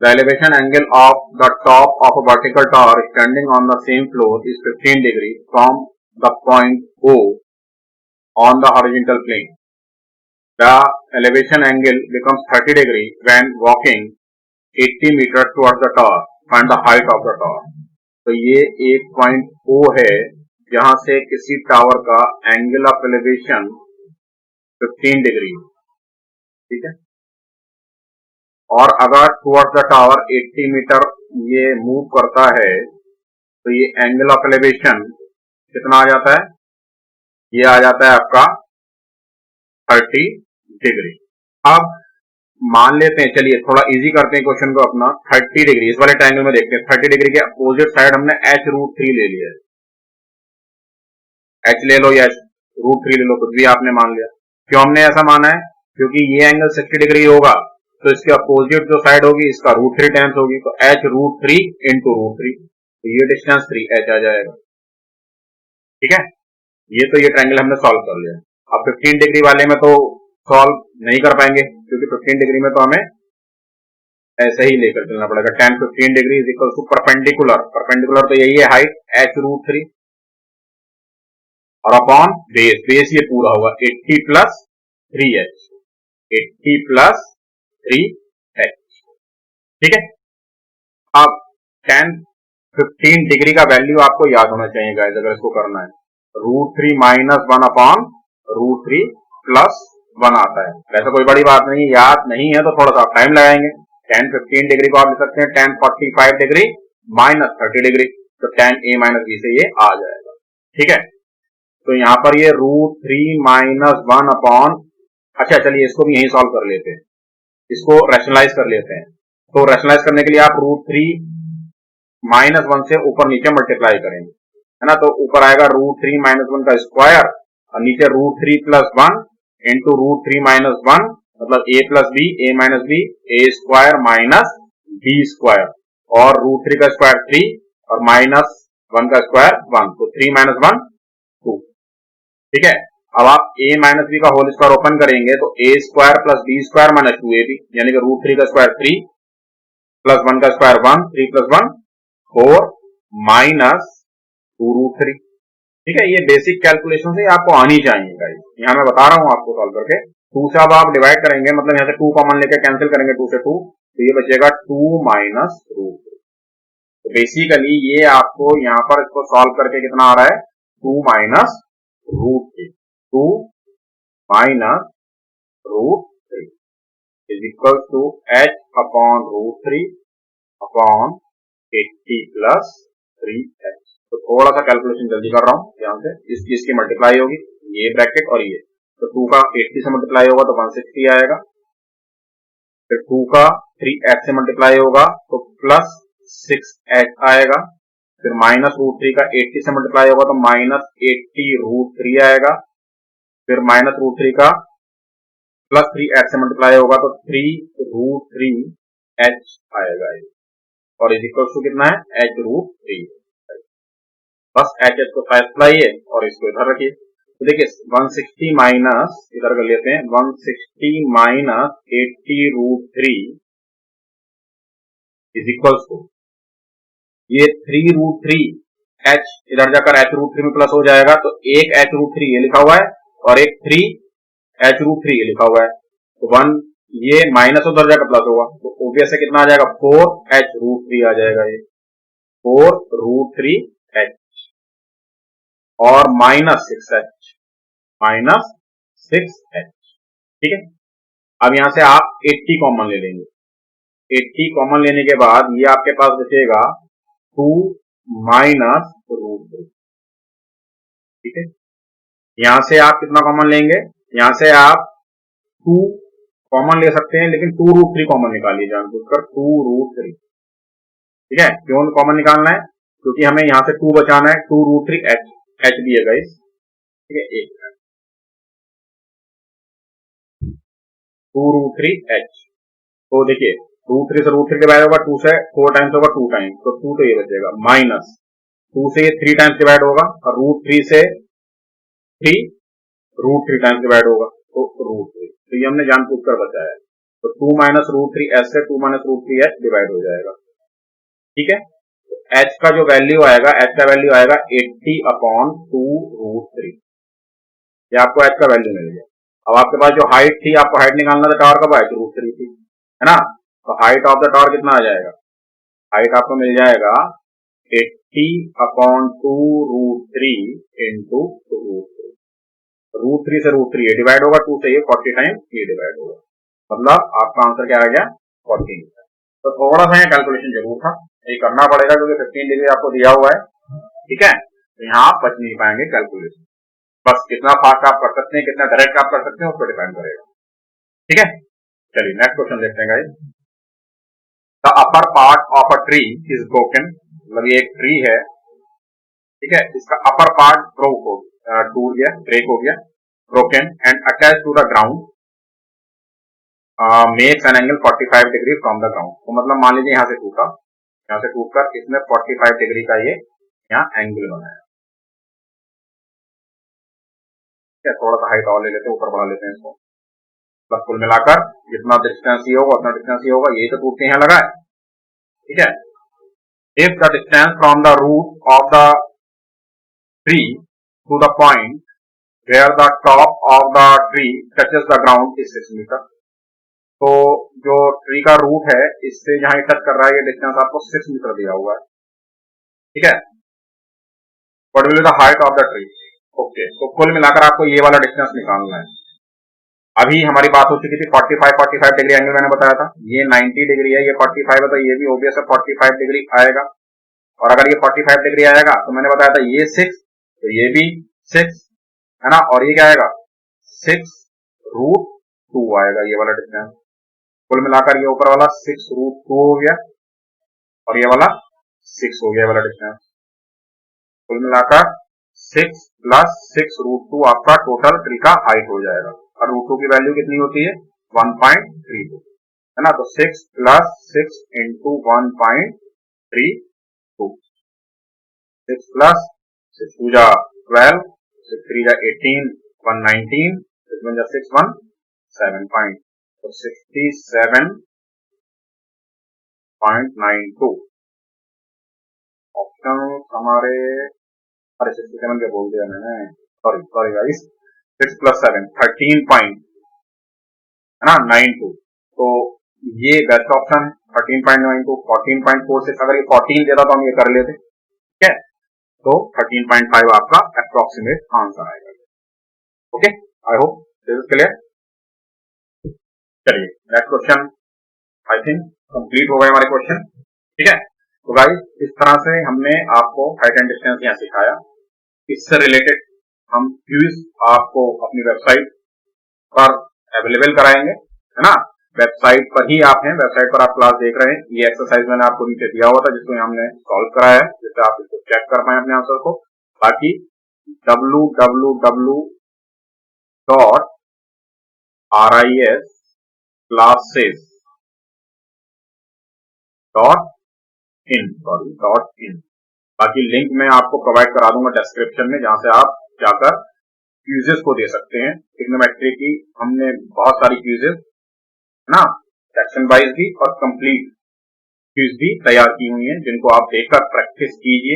the elevation angle of the top of a vertical tower standing on the same floor is 15 degree from the point O on the horizontal plane. The elevation angle becomes 30 degree when walking 80 meters towards the tower. Find the height of the tower. तो ये एक पॉइंट O है जहां से किसी टावर का एंगल ऑफ एलिवेशन 15 डिग्री, ठीक है। और अगर टुवर्ड्स द टावर 80 मीटर ये मूव करता है तो ये एंगल ऑफ एलिवेशन कितना आ जाता है, ये आ जाता है आपका 30 डिग्री। अब मान लेते हैं, चलिए थोड़ा इजी करते हैं क्वेश्चन को अपना। 30 डिग्री इस वाले ट्रायंगल में देखते हैं, 30 डिग्री के अपोजिट साइड हमने h√3 ले लिया है, h ले लो या √3 ले लो, कुछ भी आपने मान लिया। क्यों हमने ऐसा माना है, क्योंकि ये एंगल 60 डिग्री होगा तो इसके अपोजिट जो साइड होगी इसका √3 टाइम्स होगी, तो h√3 इंटू √3, तो ये डिस्टेंस 3h आ जाएगा, ठीक है। ये तो ये ट्रायंगल हमने सॉल्व कर लिया। अब 15 डिग्री वाले में तो सॉल्व नहीं कर पाएंगे क्योंकि 15 डिग्री में तो हमें ऐसे ही लेकर चलना पड़ेगा। 10 15 degree is equal to perpendicular, perpendicular तो यही है हाइट h√3 और अपॉन बेस, बेस ये पूरा होगा 80 प्लस 3h, 80 प्लस 3h, ठीक है। अब 10 15 डिग्री का वैल्यू आपको याद होना चाहिए गाइस, अगर इसको करना है √3 माइनस 1 अपॉन √3 प्लस 1 आता है। वैसे कोई बड़ी बात नहीं, याद नहीं है तो थोड़ा सा टाइम लगाएंगे। 10 15 डिग्री को आप लिख सकते हैं 10 45 डिग्री माइनस 30 डिग्री, तो 10 a माइनस b से ये आ जाएगा, ठीक है। तो यहाँ पर ये √3 माइनस 1 अपॉन, अच्छा चलिए इसको भी यही सॉल्व कर लेते हैं, इसको रैशनलाइज कर लेते हैं। तो रैशनलाइज करने के लिए आप √3 माइनस 1 से ऊपर नीचे मल्टीप्लाई करेंगे, है ना। तो ऊपर आएगा √3 माइनस 1 का स्क्वायर और नीचे √3 प्लस 1 इंटू √3 माइनस 1, मतलब a plus B, a minus B, A square minus B square, और √3 का स्क्वायर 3 और माइनस 1 का स्क्वायर 1, तो 3 माइनस 1 2, ठीक है। अब आप a माइनस बी का होल स्क्वायर ओपन करेंगे तो a square plus B square minus 2ab, यानी कि √3 का स्क्वायर 3 प्लस 1 का स्क्वायर 1, 3 प्लस 1 4 माइनस 2√3, ठीक है। ये बेसिक कैलकुलेशन से आपको आनी चाहिए गाइस, यहाँ मैं बता रहा हूँ आपको सॉल्व करके। 2 से अब आप डिवाइड करेंगे, मतलब यहाँ से 2 कॉमन लेके कैंसिल करेंगे 2 से 2, तो ये बचेगा 2 माइनस √3। तो बेसिकली ये आपको यहाँ पर इसको सॉल्व करके कितना आ रहा है 2 minus √3, 2 minus √3 is equal to h upon √3 upon 80 plus 3h। तो थोड़ा सा कैलकुलेशन जल्दी कर रहा हूँ, ध्यान से। इस चीज की मल्टीप्लाई होगी, ये ब्रैकेट और ये, तो 2 का 80 से मल्टीप्लाई होगा तो 160 आएगा, फिर 2 का 3h से मल्टीप्लाई होगा तो प्लस 6h आएगा, फिर माइनस रूट 3 का 80 से मल्टीप्लाई होगा तो माइनस 80 रूट 3 आएगा, फिर माइनस रूट 3 का प्लस 3h से मल्टीप्लाई होगा तो 3 रूट 3h आएगा ये, और इज इक्वल टू कितना है, h रूट 3। बस एच को साइड लाइए और इसको इधर रखिए। तो देखिए 160 माइनस, इधर कर लेते हैं, 160 माइनस 80 रूट 3 इज इक्वल्स टू, ये 3 रूट 3 एच इधर जाकर एच रूट 3 में प्लस हो जाएगा, तो एक एच रूट 3 ये लिखा हुआ है और एक 3 एच रूट 3 ये लिखा हुआ है, तो 1 ये माइनस उधर जाकर प्लस होगा, तो ओबियस से कितना आ जाएगा, 4 एच रूट 3 आ जाएगा, ये 4 रूट 3 एच और माइनस 6h, माइनस 6h, ठीक है। अब यहां से आप 80 कॉमन ले लेंगे, 80 कॉमन लेने के बाद ये आपके पास बचेगा 2 माइनस रूट 3, ठीक है। यहां से आप कितना कॉमन लेंगे, यहां से आप 2 कॉमन ले सकते हैं, लेकिन 2 रूट 3 कॉमन निकालिए जानबूझकर, 2 रूट 3, ठीक है। क्यों कॉमन निकालना है, क्योंकि हमें यहां से 2 बचाना है, 2 रूट 3 एच दिएगा इस, ठीक है, एक 2 रूट 3 एच। तो देखिए रूट 3 से रूट 3 डिवाइड होगा, 2 से 4 टाइम्स होगा 2 टाइम्स, तो 2 तो ये बचेगा, माइनस 2 से ये 3 टाइम्स डिवाइड होगा और रूट 3 से 3 रूट 3 टाइम्स डिवाइड होगा, तो रूट 3, तो ये हमने जानबूझ कर बचाया है। तो 2 माइनस रूट 3 एच से 2 माइनस रूट 3 एच डिवाइड हो जाएगा, ठीक है। एच का जो वैल्यू आएगा, एच का वैल्यू आएगा 80 अपॉन 2 रूट 3, ये आपको एच का वैल्यू मिल गया। अब आपके पास जो हाइट थी, आपको हाइट निकालना था टावर का, हाइट रूट 3 थी, है ना, तो हाइट ऑफ द टावर कितना आ जाएगा, हाइट आपको मिल जाएगा 80 अपॉन 2 रूट 3 इंटू रूट 3 से रूट 3 ये डिवाइड होगा, 2 से ये 40 टाइम्स ये डिवाइड होगा, मतलब आपका आंसर क्या आ गया, 14। तो थोड़ा सा यहाँ कैलकुलेशन जरूर था, ये करना पड़ेगा क्योंकि 15 डिग्री आपको दिया हुआ है, ठीक है। तो यहाँ आप बच नहीं पाएंगे कैलकुलेशन, बस कितना फास्ट आप कर सकते हैं, कितना डायरेक्ट आप कर सकते हैं, उस पर डिपेंड करेगा, ठीक है। चलिए नेक्स्ट क्वेश्चन देखते हैं guys. The upper part of a tree is broken, मतलब ये एक ट्री है, ठीक है, इसका अपर पार्ट टूट गया, ब्रेक हो गया, broken and attach to the ground makes an angle 45 degree from the ground. तो मतलब मान लीजिए यहाँ से टूटा, यहाँ से टूटकर इसमें 45 डिग्री का ये यहाँ एंगल बनाया, थोड़ा सा हाइट और ले लेते हैं, ऊपर बढ़ा लेते हैं इसको, बस कुल मिलाकर जितना डिस्टेंस ये होगा उतना डिस्टेंस ये होगा, यही तो टूटते यहाँ लगा है, ठीक है। If the distance from the root of the tree to the point where the top of the tree touches the ground is 6 metre, तो जो ट्री का रूट है इससे जहां टच कर रहा है ये डिस्टेंस आपको 6 मीटर दिया हुआ है, ठीक है। What will be the height of the tree, okay, तो कुल मिलाकर आपको ये वाला डिस्टेंस निकालना है। अभी हमारी बात हो चुकी थी 45 डिग्री एंगल मैंने बताया था, ये 90 डिग्री है, ये 45 है, तो ये भी ओबियस है 45 डिग्री आएगा, और अगर ये 45 डिग्री आएगा तो मैंने बताया था ये 6, तो ये भी 6 है ना, और ये क्या आएगा 6 रूट 2 आएगा ये वाला डिस्टेंस। कुल मिलाकर ये ऊपर वाला 6 रूट 2 हो गया और ये वाला 6 हो गया वाला डिस्टेंस। कुल मिलाकर 6 प्लस 6 रूट 2 आपका टोटल ट्री का हाइट हो जाएगा, और रूट 2 की वैल्यू कितनी होती है 1.32, है ना, तो 6 प्लस 6 इंटू 1.32, 6 प्लस 6 2 जा 12, 6 3 जा 18, 119, 6 1 जा 6 1 7 पॉइंट, तो 67.92 ऑप्शन हमारे, अरे 67 क्या बोल दिया मैंने, सॉरी गाइस, 6 प्लस 7 13 पॉइंट, है ना 92, तो ये बेस्ट ऑप्शन 13.92, 14.46, अगर ये 14 देता तो हम ये कर लेते, ठीक है, तो 13.5 आपका अप्रोक्सीमेट आंसर आएगा, okay. I hope this is clear. चलिए next question, I think complete हो गए हमारे क्वेश्चन, ठीक है। तो गाइस इस तरह से हमने आपको हाइट एंड डिस्टेंस यहाँ सिखाया। इससे रिलेटेड हम क्विज आपको अपनी वेबसाइट पर अवेलेबल कराएंगे, है ना। वेबसाइट पर ही आप हैं, वेबसाइट पर आप क्लास देख रहे हैं। ये एक्सरसाइज मैंने आपको नीचे दिया हुआ था जिसको हमने सॉल्व कराया है, जिससे आप इसको चेक कर पाए अपने आंसर को। बाकी www.risclasses.in बाकी लिंक मैं आपको प्रोवाइड करा दूंगा डिस्क्रिप्शन में, जहां से आप जाकर क्विजेस को दे सकते हैं। ट्रिग्नोमेट्री की हमने बहुत सारी क्विजेस ना सेक्शन वाइज भी और कंप्लीट क्विज भी तैयार की हुई हैं, जिनको आप देखकर प्रैक्टिस कीजिए,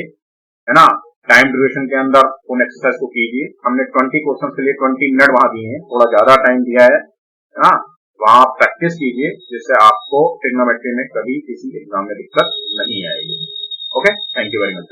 है ना। टाइम ड्यूरेशन के अंदर उन एक्सरसाइज को कीजिए। हमने 20 क्वेश्चन के लिए 20 मिनट वहां दिए हैं, थोड़ा ज्यादा टाइम दिया है ना। वहां आप प्रैक्टिस कीजिए, जिससे आपको ट्रिग्नोमेट्री में कभी किसी एग्जाम में दिक्कत नहीं आएगी। Okay, thank you very much.